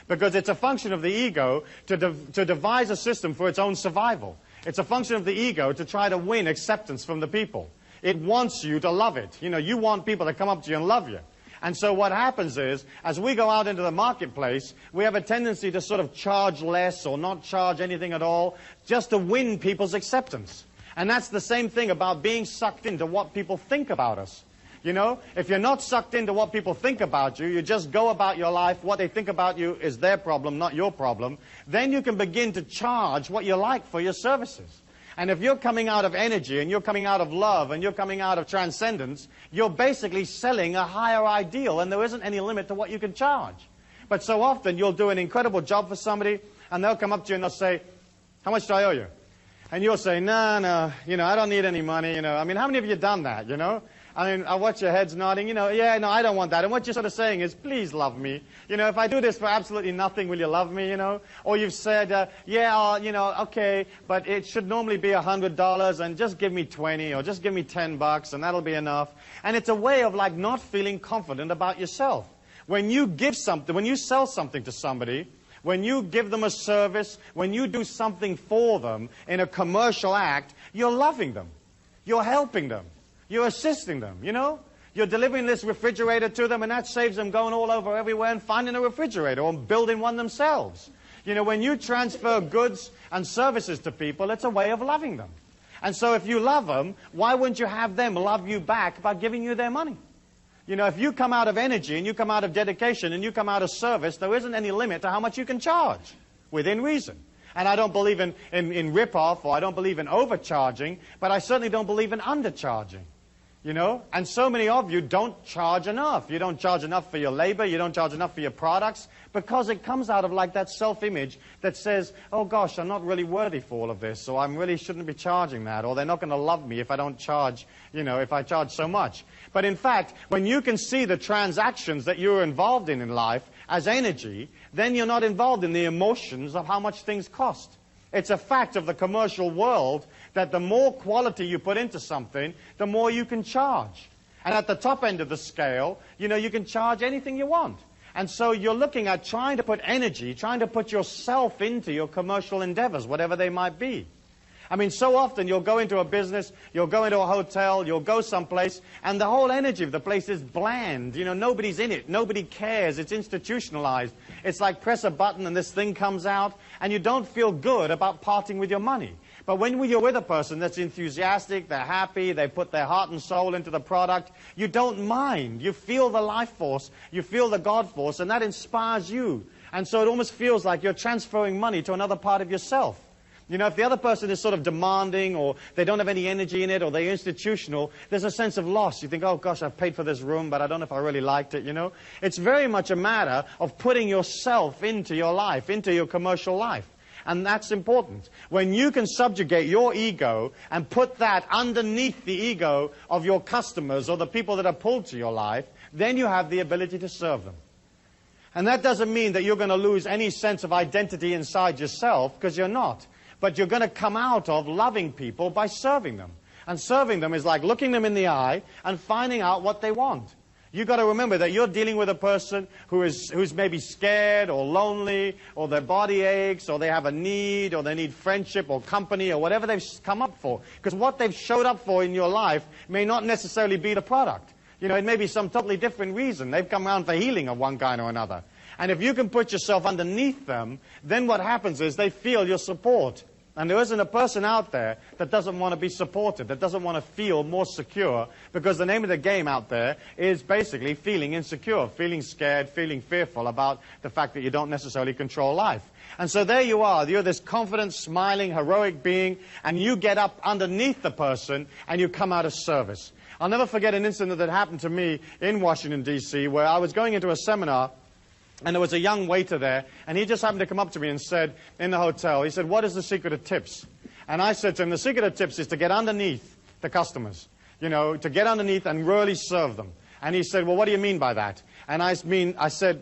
Because it's a function of the ego to devise a system for its own survival. It's a function of the ego to try to win acceptance from the people. It wants you to love it. You know, you want people to come up to you and love you. And so what happens is, as we go out into the marketplace, we have a tendency to sort of charge less or not charge anything at all, just to win people's acceptance. And that's the same thing about being sucked into what people think about us. You know, if you're not sucked into what people think about you, you just go about your life, what they think about you is their problem, not your problem, then you can begin to charge what you like for your services. And if you're coming out of energy, and you're coming out of love, and you're coming out of transcendence, you're basically selling a higher ideal, and there isn't any limit to what you can charge. But so often, you'll do an incredible job for somebody, and they'll come up to you and they'll say, how much do I owe you? And you'll say, no, you know, I don't need any money, you know. I mean, how many of you have done that, you know? I mean, I watch your heads nodding, you know, yeah, no, I don't want that. And what you're sort of saying is, please love me. You know, if I do this for absolutely nothing, will you love me, you know? Or you've said, yeah, you know, okay, but it should normally be $100 and just give me 20 or just give me $10 and that'll be enough. And it's a way of like not feeling confident about yourself. When you give something, when you sell something to somebody, when you give them a service, when you do something for them in a commercial act, you're loving them. You're helping them. You're assisting them, you know? You're delivering this refrigerator to them, and that saves them going all over everywhere and finding a refrigerator or building one themselves. You know, when you transfer goods and services to people, it's a way of loving them. And so if you love them, why wouldn't you have them love you back by giving you their money? You know, if you come out of energy and you come out of dedication and you come out of service, there isn't any limit to how much you can charge within reason. And I don't believe in rip-off, or I don't believe in overcharging, but I certainly don't believe in undercharging. You know, and so many of you don't charge enough. You don't charge enough for your labor. You don't charge enough for your products, because it comes out of like that self-image that says, oh gosh, I'm not really worthy for all of this, so I really shouldn't be charging that, or they're not going to love me if I don't charge, you know, if I charge so much. But in fact, when you can see the transactions that you're involved in life as energy, then you're not involved in the emotions of how much things cost. It's a fact of the commercial world that the more quality you put into something, the more you can charge. And at the top end of the scale, you know, you can charge anything you want. And so you're looking at trying to put energy, trying to put yourself into your commercial endeavors, whatever they might be. I mean, so often you'll go into a business, you'll go into a hotel, you'll go someplace, and the whole energy of the place is bland. You know, nobody's in it. Nobody cares. It's institutionalized. It's like press a button and this thing comes out, and you don't feel good about parting with your money. But when you're with a person that's enthusiastic, they're happy, they put their heart and soul into the product, you don't mind. You feel the life force, you feel the God force, and that inspires you. And so it almost feels like you're transferring money to another part of yourself. You know, if the other person is sort of demanding, or they don't have any energy in it, or they're institutional, there's a sense of loss. You think, oh gosh, I've paid for this room, but I don't know if I really liked it, you know. It's very much a matter of putting yourself into your life, into your commercial life. And that's important. When you can subjugate your ego and put that underneath the ego of your customers or the people that are pulled to your life, then you have the ability to serve them. And that doesn't mean that you're going to lose any sense of identity inside yourself, because you're not. But you're going to come out of loving people by serving them. And serving them is like looking them in the eye and finding out what they want. You've got to remember that you're dealing with a person who's maybe scared or lonely, or their body aches, or they have a need, or they need friendship or company, or whatever they've come up for. Because what they've showed up for in your life may not necessarily be the product. You know, it may be some totally different reason. They've come around for healing of one kind or another. And if you can put yourself underneath them, then what happens is they feel your support. And there isn't a person out there that doesn't want to be supported, that doesn't want to feel more secure, because the name of the game out there is basically feeling insecure, feeling scared, feeling fearful about the fact that you don't necessarily control life. And so there you are. You're this confident, smiling, heroic being, and you get up underneath the person and you come out of service. I'll never forget an incident that happened to me in Washington, D.C., where I was going into a seminar, and there was a young waiter there, and he just happened to come up to me and said, in the hotel, he said, what is the secret of tips? And I said to him, the secret of tips is to get underneath the customers, you know, to get underneath and really serve them. And he said, well, what do you mean by that? And I said,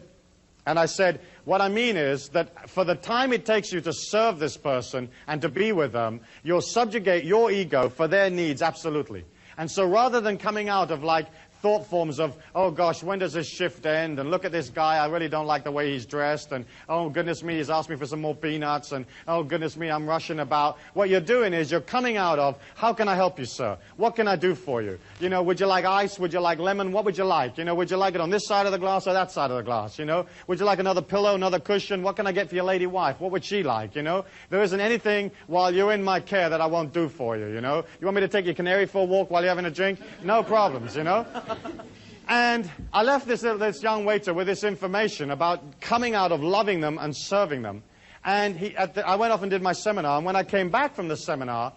what I mean is that for the time it takes you to serve this person and to be with them, you'll subjugate your ego for their needs, absolutely. And so rather than coming out of like thought forms of, oh gosh, when does this shift end? And look at this guy, I really don't like the way he's dressed. And oh goodness me, he's asked me for some more peanuts. And oh goodness me, I'm rushing about. What you're doing is you're coming out of, how can I help you, sir? What can I do for you? You know, would you like ice? Would you like lemon? What would you like? You know, would you like it on this side of the glass or that side of the glass? You know, would you like another pillow, another cushion? What can I get for your lady wife? What would she like? You know, there isn't anything while you're in my care that I won't do for you, you know. You want me to take your canary for a walk while you're having a drink? No problems, you know. And I left this young waiter with this information about coming out of loving them and serving them. And I went off and did my seminar, and when I came back from the seminar,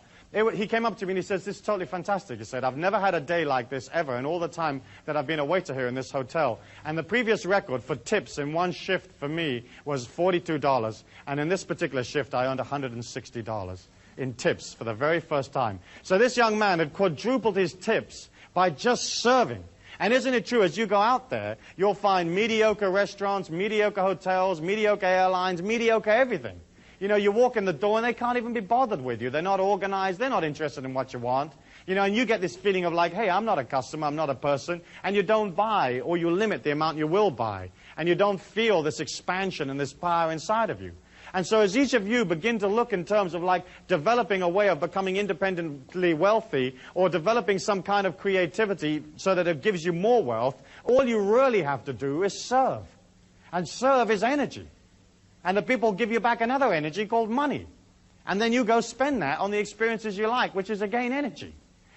he came up to me and he says, this is totally fantastic. He said, I've never had a day like this ever in all the time that I've been a waiter here in this hotel. And the previous record for tips in one shift for me was $42. And in this particular shift, I earned $160 in tips for the very first time. So this young man had quadrupled his tips by just serving. And isn't it true, as you go out there, you'll find mediocre restaurants, mediocre hotels, mediocre airlines, mediocre everything. You know, you walk in the door and they can't even be bothered with you. They're not organized. They're not interested in what you want. You know, and you get this feeling of like, hey, I'm not a customer, I'm not a person. And you don't buy, or you limit the amount you will buy. And you don't feel this expansion and this power inside of you. And so as each of you begin to look in terms of like developing a way of becoming independently wealthy or developing some kind of creativity so that it gives you more wealth, all you really have to do is serve. And serve is energy. And the people give you back another energy called money. And then you go spend that on the experiences you like, which is again energy.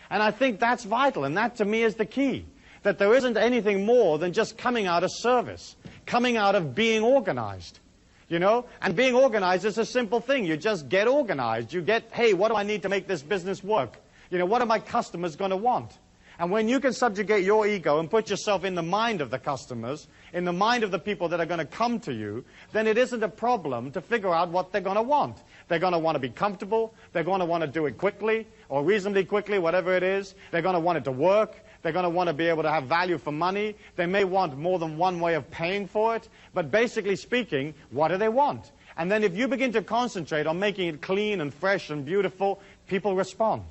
And I think that's vital, and that to me is the key. That there isn't anything more than just coming out of service, coming out of being organized. You know, and being organized is a simple thing. You just get organized. You get, hey, what do I need to make this business work? You know, what are my customers going to want? And when you can subjugate your ego and put yourself in the mind of the customers, in the mind of the people that are going to come to you, then it isn't a problem to figure out what they're going to want. They're going to want to be comfortable. They're going to want to do it quickly or reasonably quickly, whatever it is. They're going to want it to work. They're going to want to be able to have value for money. They may want more than one way of paying for it. But basically speaking, what do they want? And then if you begin to concentrate on making it clean and fresh and beautiful, people respond.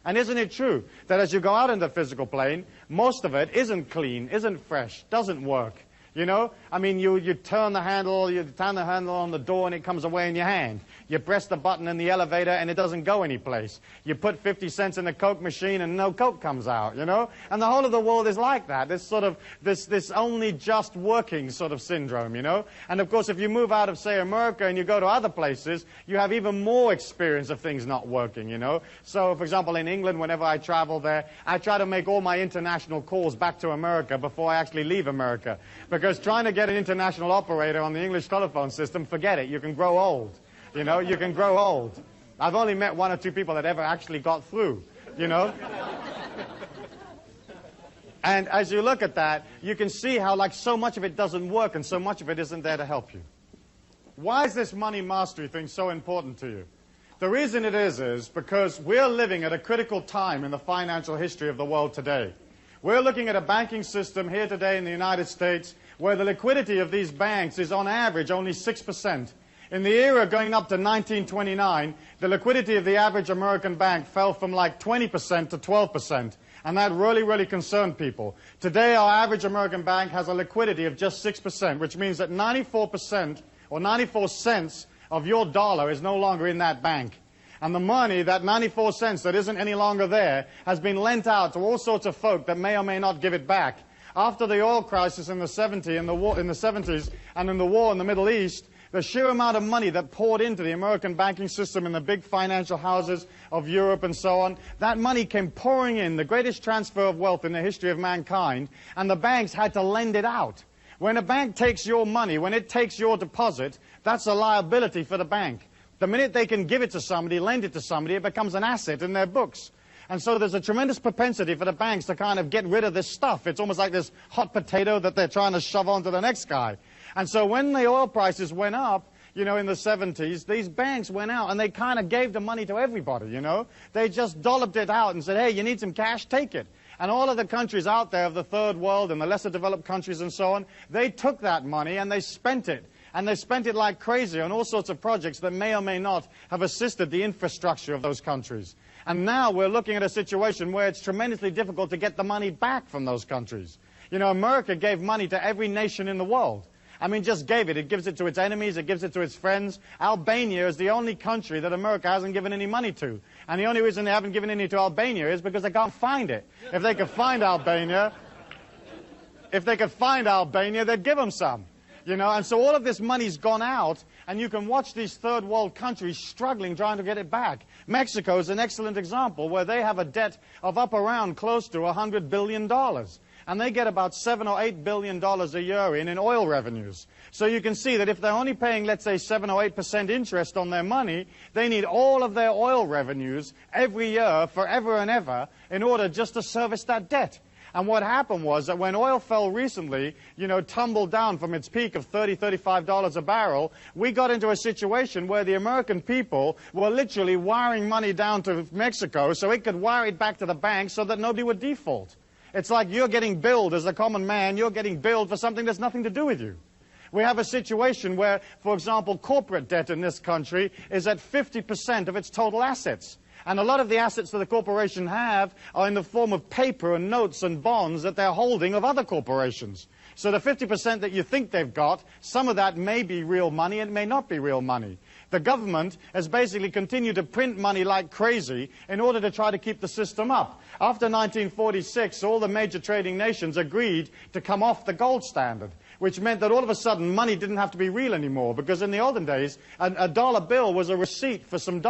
And isn't it true that as you go out in the physical plane, most of it isn't clean, isn't fresh, doesn't work? You know, I mean, you turn the handle on the door and it comes away in your hand. You press the button in the elevator and it doesn't go anyplace. You put 50 cents in the Coke machine and no Coke comes out, you know? And the whole of the world is like that. This sort of, this only just working sort of syndrome, you know? And of course, if you move out of, say, America and you go to other places, you have even more experience of things not working, you know? So, for example, in England, whenever I travel there, I try to make all my international calls back to America before I actually leave America. Because trying to get an international operator on the English telephone system, forget it. You can grow old. You know, you can grow old. I've only met one or two people that ever actually got through, you know. And as you look at that, you can see how like so much of it doesn't work and so much of it isn't there to help you. Why is this money mastery thing so important to you? The reason it is because we're living at a critical time in the financial history of the world today. We're looking at a banking system here today in the United States where the liquidity of these banks is on average only 6%. In the era going up to 1929, the liquidity of the average American bank fell from like 20% to 12%. And that really concerned people. Today, our average American bank has a liquidity of just 6%, which means that 94% or 94 cents of your dollar is no longer in that bank. And the money, that 94 cents that isn't any longer there, has been lent out to all sorts of folk that may or may not give it back. After the oil crisis in the 70s and in the war in the Middle East, the sheer amount of money that poured into the American banking system and the big financial houses of Europe and so on, that money came pouring in, the greatest transfer of wealth in the history of mankind, and the banks had to lend it out. When a bank takes your money, when it takes your deposit, that's a liability for the bank. The minute they can give it to somebody, lend it to somebody, it becomes an asset in their books. And so there's a tremendous propensity for the banks to kind of get rid of this stuff. It's almost like this hot potato that they're trying to shove onto the next guy. And so when the oil prices went up, you know, in the 70s, these banks went out and they kind of gave the money to everybody, you know. They just dolloped it out and said, hey, you need some cash, take it. And all of the countries out there of the third world and the lesser developed countries and so on, they took that money and they spent it. And they spent it like crazy on all sorts of projects that may or may not have assisted the infrastructure of those countries. And now we're looking at a situation where it's tremendously difficult to get the money back from those countries. You know, America gave money to every nation in the world. I mean, just gave it. It gives it to its enemies. It gives it to its friends. Albania is the only country that America hasn't given any money to. And the only reason they haven't given any to Albania is because they can't find it. If they could find Albania, they'd give them some. You know, and so all of this money's gone out, and you can watch these third world countries struggling trying to get it back. Mexico is an excellent example where they have a debt of up around close to $100 billion. And they get about $7 or $8 billion a year in oil revenues. So you can see that if they're only paying, let's say, 7 or 8% interest on their money, they need all of their oil revenues every year, forever and ever, in order just to service that debt. And what happened was that when oil fell recently, you know, tumbled down from its peak of $30, $35 a barrel, we got into a situation where the American people were literally wiring money down to Mexico so it could wire it back to the bank so that nobody would default. It's like you're getting billed as a common man, you're getting billed for something that's nothing to do with you. We have a situation where, for example, corporate debt in this country is at 50% of its total assets. And a lot of the assets that the corporation have are in the form of paper and notes and bonds that they're holding of other corporations. So the 50% that you think they've got, some of that may be real money and it may not be real money. The government has basically continued to print money like crazy in order to try to keep the system up. After 1946, all the major trading nations agreed to come off the gold standard, which meant that all of a sudden money didn't have to be real anymore, because in the olden days, a dollar bill was a receipt for some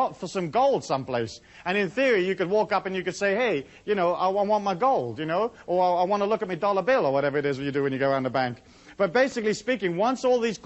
gold someplace. And in theory, you could walk up and you could say, hey, you know, I want my gold, you know, or I want to look at my dollar bill, or whatever it is you do when you go around the bank. But basically speaking, once all these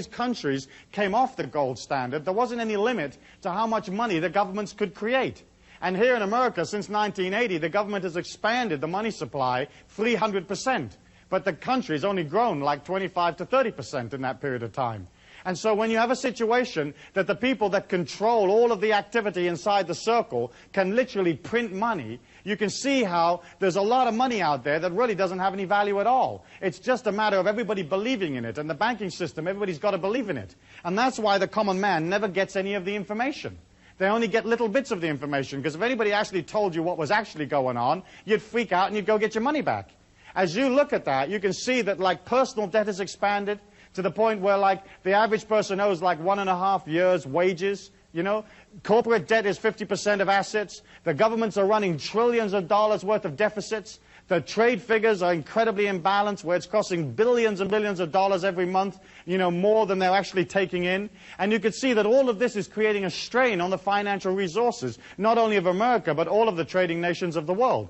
countries came off the gold standard, there wasn't any limit to how much money the governments could create. And here in America, since 1980, the government has expanded the money supply 300%. But the country's only grown like 25 to 30% in that period of time. And so when you have a situation that the people that control all of the activity inside the circle can literally print money, you can see how there's a lot of money out there that really doesn't have any value at all. It's just a matter of everybody believing in it. And the banking system, everybody's got to believe in it. And that's why the common man never gets any of the information. They only get little bits of the information, because if anybody actually told you what was actually going on, you'd freak out and you'd go get your money back. As you look at that, you can see that like personal debt has expanded to the point where like the average person owes like 1.5 years' wages. You know, corporate debt is 50% of assets. The governments are running trillions of dollars worth of deficits. The trade figures are incredibly imbalanced, where it's costing billions and billions of dollars every month, you know, more than they're actually taking in. And you can see that all of this is creating a strain on the financial resources, not only of America, but all of the trading nations of the world.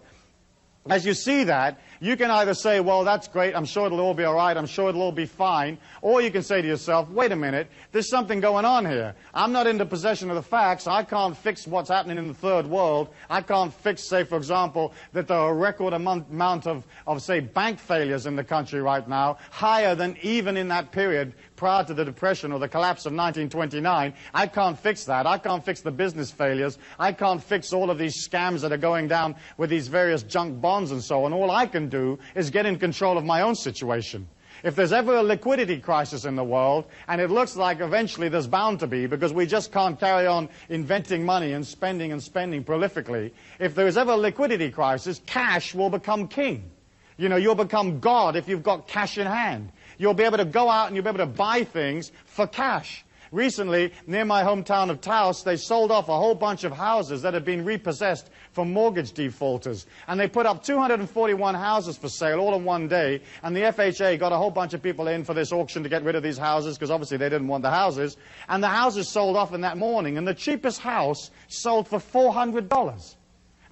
As you see that, you can either say, well, that's great, I'm sure it'll all be all right, I'm sure it'll all be fine, or you can say to yourself, wait a minute, there's something going on here. I'm not into possession of the facts, I can't fix what's happening in the third world, I can't fix, say, for example, that there are a record amount of, say, bank failures in the country right now, higher than even in that period prior to the Depression or the collapse of 1929. I can't fix that. I can't fix the business failures. I can't fix all of these scams that are going down with these various junk bonds and so on. All I can do is get in control of my own situation. If there's ever a liquidity crisis in the world, and it looks like eventually there's bound to be, because we just can't carry on inventing money and spending prolifically, if there is ever a liquidity crisis, cash will become king. You know, you'll become God if you've got cash in hand. You'll be able to go out and you'll be able to buy things for cash. Recently, near my hometown of Taos, they sold off a whole bunch of houses that had been repossessed from mortgage defaulters. And they put up 241 houses for sale all in one day. And the FHA got a whole bunch of people in for this auction to get rid of these houses, because obviously they didn't want the houses. And the houses sold off in that morning. And the cheapest house sold for $400.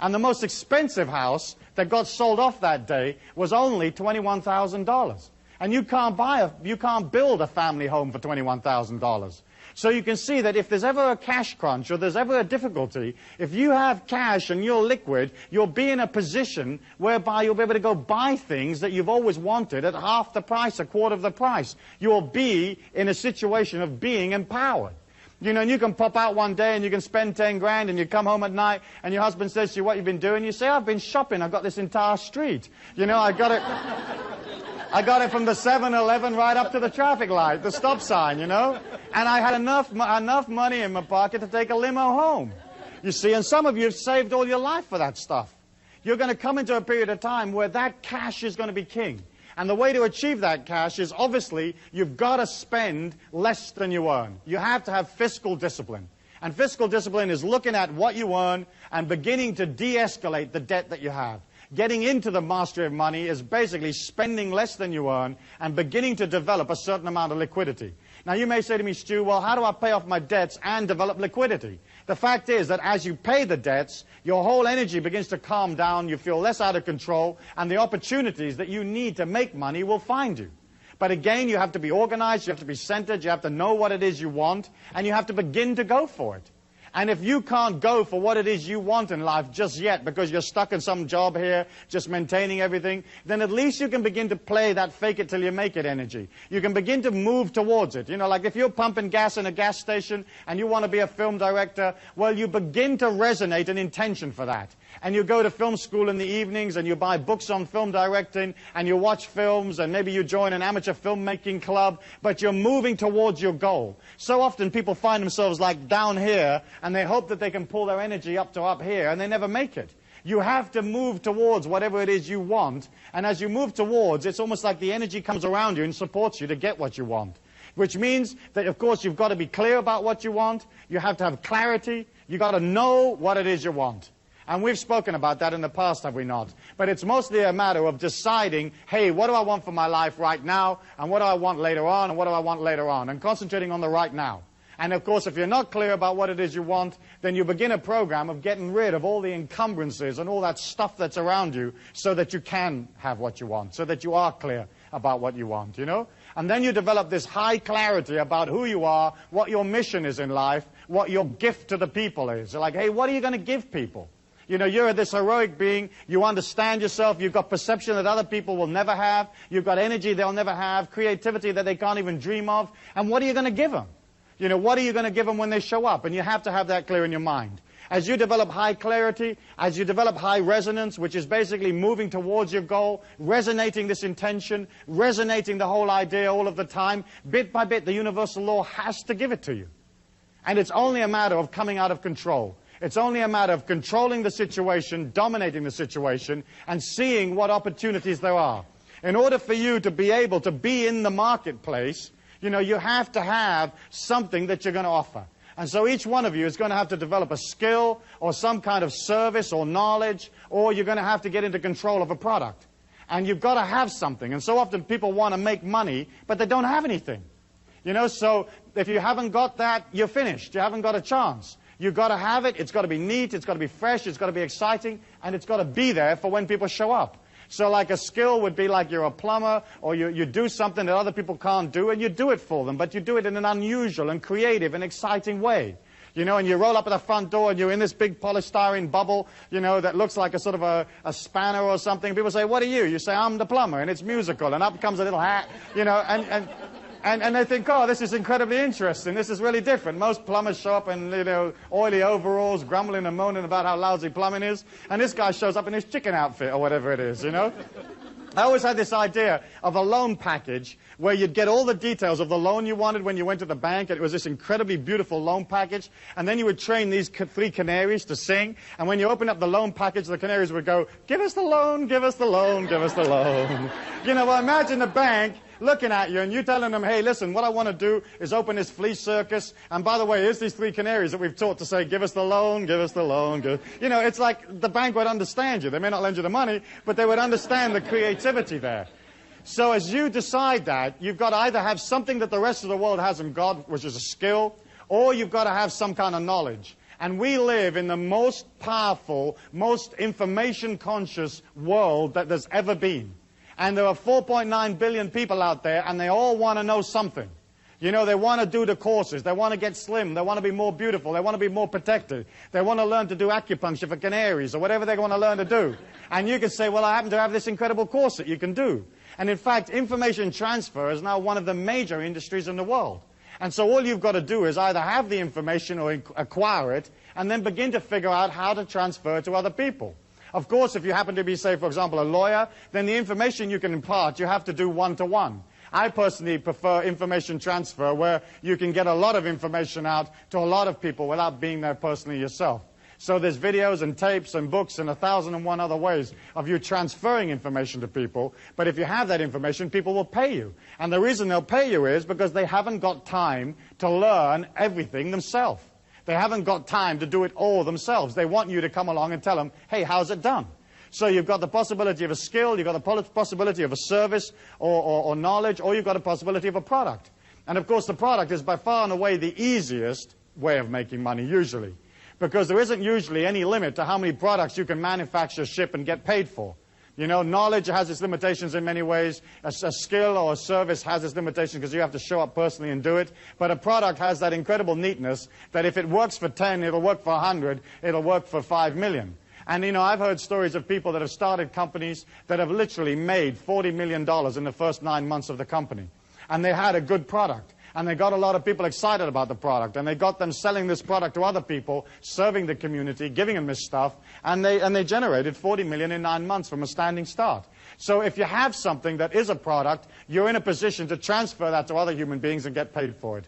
And the most expensive house that got sold off that day was only $21,000. And you can't build a family home for $21,000. So you can see that if there's ever a cash crunch or there's ever a difficulty, if you have cash and you're liquid, you'll be in a position whereby you'll be able to go buy things that you've always wanted at half the price, a quarter of the price. You'll be in a situation of being empowered. You know, and you can pop out one day and you can spend 10 grand and you come home at night and your husband says to you, what you've been doing? You say, I've been shopping. I've got this entire street. You know, I got it. I got it from the 7-Eleven right up to the traffic light, the stop sign, you know? And I had enough money in my pocket to take a limo home. You see, and some of you have saved all your life for that stuff. You're going to come into a period of time where that cash is going to be king. And the way to achieve that cash is obviously you've got to spend less than you earn. You have to have fiscal discipline. And fiscal discipline is looking at what you earn and beginning to de-escalate the debt that you have. Getting into the mastery of money is basically spending less than you earn and beginning to develop a certain amount of liquidity. Now you may say to me, Stu, well, how do I pay off my debts and develop liquidity? The fact is that as you pay the debts, your whole energy begins to calm down, you feel less out of control, and the opportunities that you need to make money will find you. But again, you have to be organized, you have to be centered, you have to know what it is you want, and you have to begin to go for it. And if you can't go for what it is you want in life just yet because you're stuck in some job here, just maintaining everything, then at least you can begin to play that fake it till you make it energy. You can begin to move towards it. You know, like if you're pumping gas in a gas station and you want to be a film director, well, you begin to resonate an intention for that. And you go to film school in the evenings and you buy books on film directing and you watch films and maybe you join an amateur filmmaking club, but you're moving towards your goal. So often people find themselves like down here and they hope that they can pull their energy up to up here and they never make it. You have to move towards whatever it is you want, and as you move towards, it's almost like the energy comes around you and supports you to get what you want. Which means that, of course, you've got to be clear about what you want, you have to have clarity, you've got to know what it is you want. And we've spoken about that in the past, have we not? But it's mostly a matter of deciding, hey, what do I want for my life right now, and what do I want later on, and what do I want later on, and concentrating on the right now. And of course, if you're not clear about what it is you want, then you begin a program of getting rid of all the encumbrances and all that stuff that's around you so that you can have what you want, so that you are clear about what you want, you know? And then you develop this high clarity about who you are, what your mission is in life, what your gift to the people is. You're like, hey, what are you going to give people? You know, you're this heroic being, you understand yourself, you've got perception that other people will never have, you've got energy they'll never have, creativity that they can't even dream of, and what are you going to give them? You know, what are you going to give them when they show up? And you have to have that clear in your mind. As you develop high clarity, as you develop high resonance, which is basically moving towards your goal, resonating this intention, resonating the whole idea all of the time, bit by bit, the universal law has to give it to you. And it's only a matter of coming out of control. It's only a matter of controlling the situation, dominating the situation, and seeing what opportunities there are. In order for you to be able to be in the marketplace, you know, you have to have something that you're going to offer. And so each one of you is going to have to develop a skill or some kind of service or knowledge, or you're going to have to get into control of a product. And you've got to have something. And so often people want to make money, but they don't have anything. You know, so if you haven't got that, you're finished. You haven't got a chance. You've got to have it. It's got to be neat. It's got to be fresh. It's got to be exciting. And it's got to be there for when people show up. So like a skill would be like you're a plumber, or you do something that other people can't do, and you do it for them. But you do it in an unusual and creative and exciting way. You know, and you roll up at the front door and you're in this big polystyrene bubble, you know, that looks like a sort of a spanner or something. People say, what are you? You say, I'm the plumber, and it's musical. And up comes a little hat, you know, and they think, oh, this is incredibly interesting. This is really different. Most plumbers show up in, you know, oily overalls, grumbling and moaning about how lousy plumbing is. And this guy shows up in his chicken outfit or whatever it is, you know. I always had this idea of a loan package where you'd get all the details of the loan you wanted when you went to the bank. And it was this incredibly beautiful loan package. And then you would train these 3 canaries to sing. And when you open up the loan package, the canaries would go, give us the loan, give us the loan, give us the loan. You know, well, imagine the bank looking at you and you telling them, hey, listen, what I want to do is open this flea circus. And by the way, here's these 3 canaries that we've taught to say, give us the loan, give us the loan. You know, it's like the bank would understand you. They may not lend you the money, but they would understand the creativity there. So as you decide that, you've got to either have something that the rest of the world hasn't got, which is a skill, or you've got to have some kind of knowledge. And we live in the most powerful, most information-conscious world that there's ever been. And there are 4.9 billion people out there, and they all want to know something. You know, they want to do the courses. They want to get slim. They want to be more beautiful. They want to be more protected. They want to learn to do acupuncture for canaries or whatever they want to learn to do. And you can say, well, I happen to have this incredible course that you can do. And in fact, information transfer is now one of the major industries in the world. And so all you've got to do is either have the information or acquire it, and then begin to figure out how to transfer it to other people. Of course, if you happen to be, say, for example, a lawyer, then the information you can impart, you have to do one-to-one. I personally prefer information transfer where you can get a lot of information out to a lot of people without being there personally yourself. So there's videos and tapes and books and 1,001 other ways of you transferring information to people. But if you have that information, people will pay you. And the reason they'll pay you is because they haven't got time to learn everything themselves. They haven't got time to do it all themselves. They want you to come along and tell them, hey, how's it done? So you've got the possibility of a skill, you've got the possibility of a service or knowledge, or you've got a possibility of a product. And of course the product is by far and away the easiest way of making money usually. Because there isn't usually any limit to how many products you can manufacture, ship, and get paid for. You know, knowledge has its limitations in many ways. A skill or a service has its limitations because you have to show up personally and do it. But a product has that incredible neatness that if it works for 10, it'll work for 100, it'll work for 5 million. And, you know, I've heard stories of people that have started companies that have literally made $40 million in the first 9 months of the company. And they had a good product. And they got a lot of people excited about the product. And they got them selling this product to other people, serving the community, giving them this stuff. And they generated 40 million in 9 months from a standing start. So if you have something that is a product, you're in a position to transfer that to other human beings and get paid for it.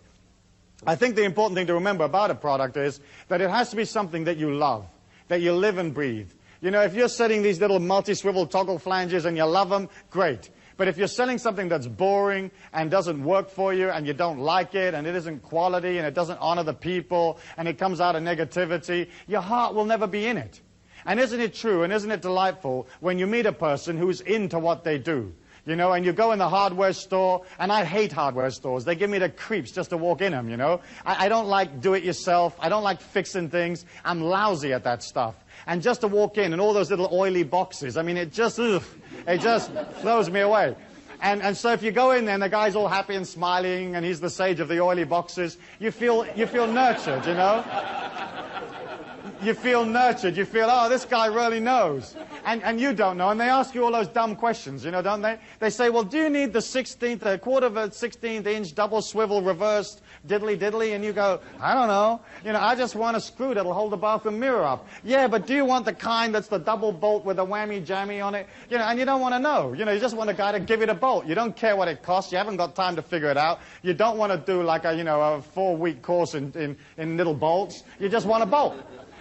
I think the important thing to remember about a product is that it has to be something that you love, that you live and breathe. You know, if you're setting these little multi-swivel toggle flanges and you love them, great. But if you're selling something that's boring and doesn't work for you and you don't like it and it isn't quality and it doesn't honor the people and it comes out of negativity, your heart will never be in it. And isn't it true and isn't it delightful when you meet a person who's into what they do? You know, and you go in the hardware store, and I hate hardware stores. They give me the creeps just to walk in them, you know. I don't like do-it-yourself. I don't like fixing things. I'm lousy at that stuff. And just to walk in and all those little oily boxes, I mean, it just blows me away. And so if you go in there and the guy's all happy and smiling and he's the sage of the oily boxes, you feel nurtured, you know. You feel nurtured. You feel, oh, this guy really knows. And you don't know. And they ask you all those dumb questions, you know, don't they? They say, well, do you need the quarter of a 16th inch double swivel reversed diddly-diddly? And you go, I don't know. You know, I just want a screw that'll hold the bathroom mirror up. Yeah, but do you want the kind that's the double bolt with a whammy-jammy on it? You know, and you don't want to know. You know, you just want a guy to give you the bolt. You don't care what it costs. You haven't got time to figure it out. You don't want to do like a 4-week course in little bolts. You just want a bolt.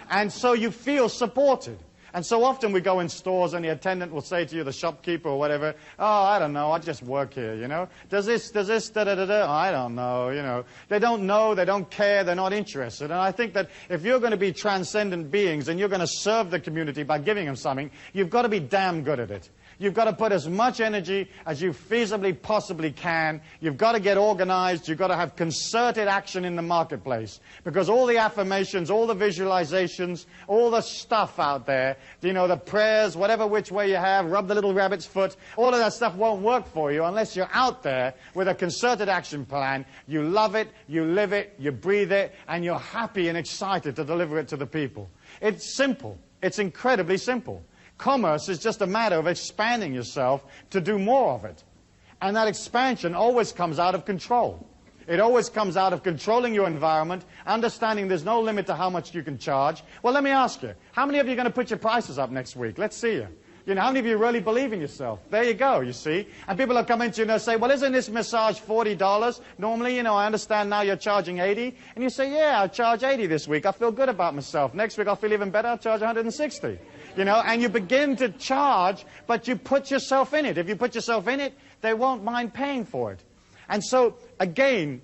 And so you feel supported. And so often we go in stores and the attendant will say to you, the shopkeeper or whatever, oh, I don't know, I just work here, you know. Does this, da-da-da-da? Oh, I don't know, you know. They don't care, they're not interested. And I think that if you're going to be transcendent beings and you're going to serve the community by giving them something, you've got to be damn good at it. You've got to put as much energy as you feasibly possibly can. You've got to get organized. You've got to have concerted action in the marketplace. Because all the affirmations, all the visualizations, all the stuff out there, you know, the prayers, whatever which way you have, rub the little rabbit's foot, all of that stuff won't work for you unless you're out there with a concerted action plan. You love it, you live it, you breathe it, and you're happy and excited to deliver it to the people. It's simple. It's incredibly simple. Commerce is just a matter of expanding yourself to do more of it. And that expansion always comes out of control. It always comes out of controlling your environment, understanding there's no limit to how much you can charge. Well, let me ask you, how many of you are going to put your prices up next week? Let's see you. You know, how many of you really believe in yourself? There you go, you see. And people will come into you and they'll say, well, isn't this massage $40? Normally, you know, I understand now you're charging $80. And you say, yeah, I'll charge $80 this week. I feel good about myself. Next week I'll feel even better. I'll charge $160. You know, and you begin to charge, but you put yourself in it. If you put yourself in it, they won't mind paying for it. And so, again,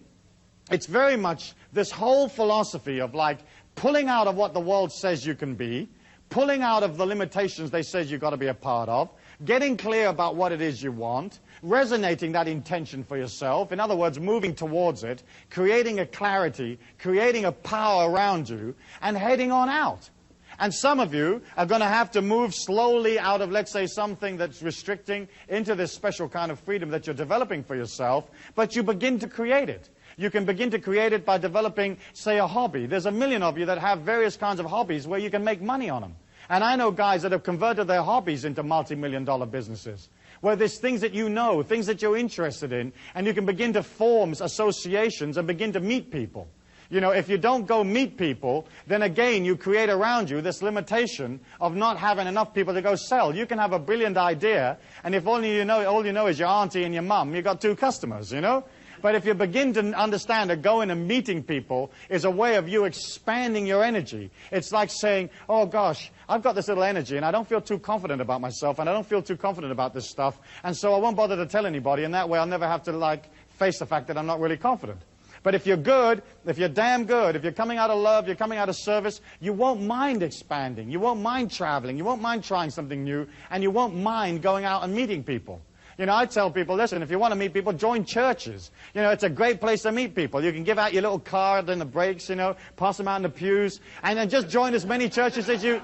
it's very much this whole philosophy of like pulling out of what the world says you can be, pulling out of the limitations they say you've got to be a part of, getting clear about what it is you want, resonating that intention for yourself, in other words, moving towards it, creating a clarity, creating a power around you, and heading on out. And some of you are going to have to move slowly out of, let's say, something that's restricting into this special kind of freedom that you're developing for yourself, but you begin to create it. You can begin to create it by developing, say, a hobby. There's a million of you that have various kinds of hobbies where you can make money on them. And I know guys that have converted their hobbies into multi-million-dollar businesses, where there's things that you know, things that you're interested in, and you can begin to form associations and begin to meet people. You know, if you don't go meet people, then again, you create around you this limitation of not having enough people to go sell. You can have a brilliant idea, and if all you know is your auntie and your mum, you've got 2 customers, you know? But if you begin to understand that going and meeting people is a way of you expanding your energy, it's like saying, oh gosh, I've got this little energy and I don't feel too confident about myself and I don't feel too confident about this stuff, and so I won't bother to tell anybody, and that way I'll never have to like face the fact that I'm not really confident. But if you're good, if you're damn good, if you're coming out of love, you're coming out of service, you won't mind expanding, you won't mind traveling, you won't mind trying something new, and you won't mind going out and meeting people. You know, I tell people, listen, if you want to meet people, join churches. You know, it's a great place to meet people. You can give out your little card in the breaks, you know, pass them out in the pews, and then just join as many churches as you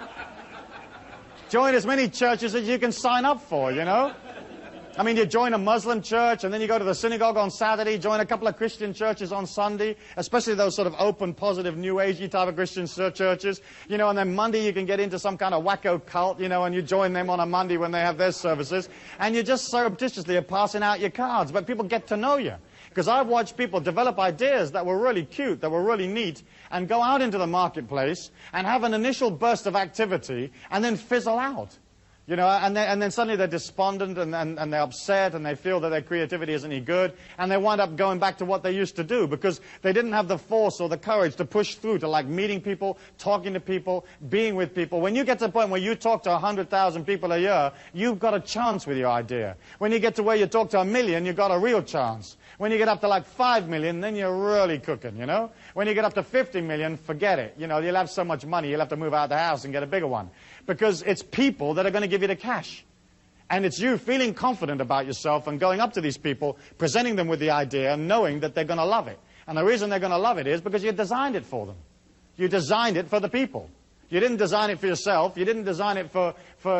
can sign up for, you know. I mean, you join a Muslim church, and then you go to the synagogue on Saturday, join a couple of Christian churches on Sunday, especially those sort of open, positive, New Agey type of Christian churches, you know, and then Monday you can get into some kind of wacko cult, you know, and you join them on a Monday when they have their services, and you just surreptitiously are passing out your cards, but people get to know you. Because I've watched people develop ideas that were really cute, that were really neat, and go out into the marketplace and have an initial burst of activity and then fizzle out. You know, and then suddenly they're despondent and they're upset and they feel that their creativity isn't any good, and they wind up going back to what they used to do because they didn't have the force or the courage to push through to like meeting people, talking to people, being with people. When you get to the point where you talk to 100,000 people a year, you've got a chance with your idea. When you get to where you talk to 1 million, you've got a real chance. When you get up to like 5 million, then you're really cooking, you know? When you get up to 50 million, forget it. You know, you'll have so much money, you'll have to move out of the house and get a bigger one. Because it's people that are going to give you the cash. And it's you feeling confident about yourself and going up to these people, presenting them with the idea and knowing that they're going to love it. And the reason they're going to love it is because you designed it for them. You designed it for the people. You didn't design it for yourself. You didn't design it for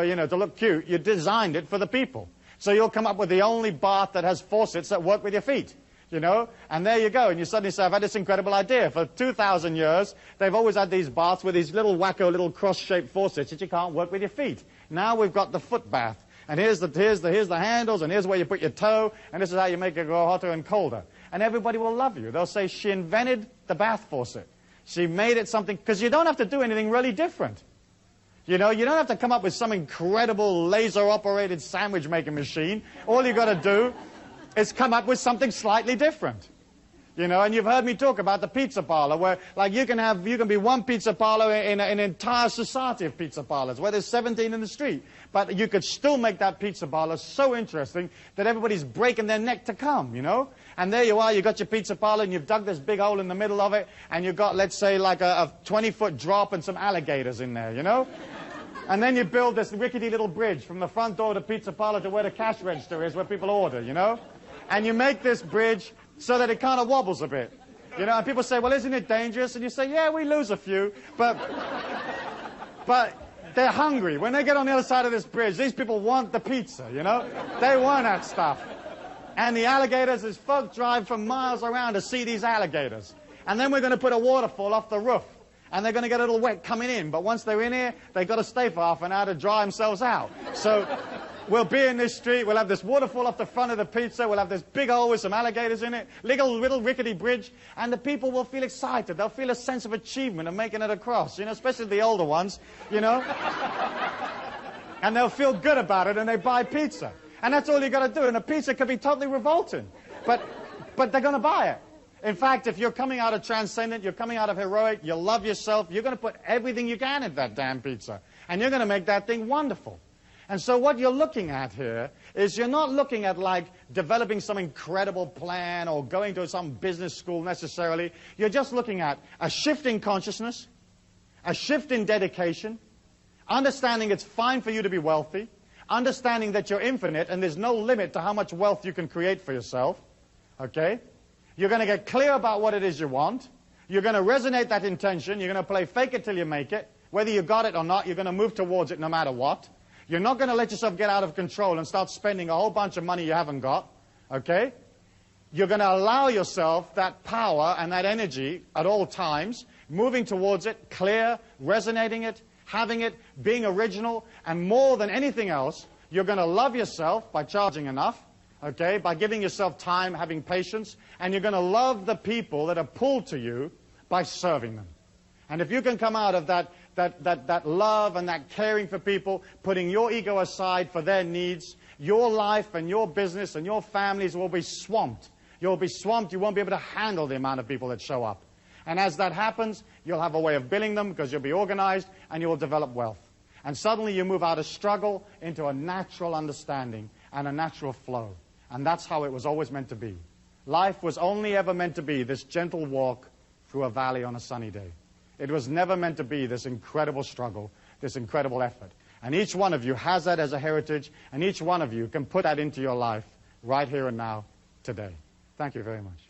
you know, to look cute. You designed it for the people. So you'll come up with the only bath that has faucets that work with your feet. You know, and there you go, and you suddenly say, I've had this incredible idea. For 2,000 years, they've always had these baths with these little wacko, little cross-shaped faucets that you can't work with your feet. Now we've got the foot bath, and here's the handles, and here's where you put your toe, and this is how you make it go hotter and colder. And everybody will love you. They'll say, she invented the bath faucet. She made it something, because you don't have to do anything really different. You know, you don't have to come up with some incredible laser-operated sandwich-making machine. All you've got to do is come up with something slightly different. You know, and you've heard me talk about the pizza parlor, where like you can be one pizza parlor in an entire society of pizza parlors, where there's 17 in the street. But you could still make that pizza parlor so interesting that everybody's breaking their neck to come, you know? And there you are, you've got your pizza parlor, and you've dug this big hole in the middle of it, and you've got, let's say, like a 20-foot drop and some alligators in there, you know? And then you build this rickety little bridge from the front door of the pizza parlor to where the cash register is, where people order, you know? And you make this bridge so that it kind of wobbles a bit. You know, and people say, well, isn't it dangerous? And you say, yeah, we lose a few. But they're hungry. When they get on the other side of this bridge, these people want the pizza, you know? They want that stuff. And the alligators, as folk drive from miles around to see these alligators. And then we're going to put a waterfall off the roof. And they're going to get a little wet coming in. But once they're in here, they've got to stay for half an hour to dry themselves out. So we'll be in this street, we'll have this waterfall off the front of the pizza, we'll have this big hole with some alligators in it, little rickety bridge, and the people will feel excited. They'll feel a sense of achievement of making it across, you know, especially the older ones, you know. And they'll feel good about it, and they buy pizza. And that's all you got to do. And a pizza could be totally revolting, but they're going to buy it. In fact, if you're coming out of transcendent, you're coming out of heroic, you love yourself, you're going to put everything you can in that damn pizza. And you're going to make that thing wonderful. And so what you're looking at here is you're not looking at like developing some incredible plan or going to some business school necessarily. You're just looking at a shift in consciousness, a shift in dedication, understanding it's fine for you to be wealthy, understanding that you're infinite and there's no limit to how much wealth you can create for yourself. Okay? You're going to get clear about what it is you want. You're going to resonate that intention. You're going to play fake it till you make it. Whether you got it or not, you're going to move towards it no matter what. You're not going to let yourself get out of control and start spending a whole bunch of money you haven't got. Okay? You're going to allow yourself that power and that energy at all times, moving towards it, clear, resonating it, having it, being original, and more than anything else, you're going to love yourself by charging enough. Okay, by giving yourself time, having patience, and you're going to love the people that are pulled to you by serving them. And if you can come out of that love and that caring for people, putting your ego aside for their needs, your life and your business and your families will be swamped. You'll be swamped. You won't be able to handle the amount of people that show up. And as that happens, you'll have a way of billing them because you'll be organized and you will develop wealth. And suddenly you move out of struggle into a natural understanding and a natural flow. And that's how it was always meant to be. Life was only ever meant to be this gentle walk through a valley on a sunny day. It was never meant to be this incredible struggle, this incredible effort. And each one of you has that as a heritage, and each one of you can put that into your life right here and now today. Thank you very much.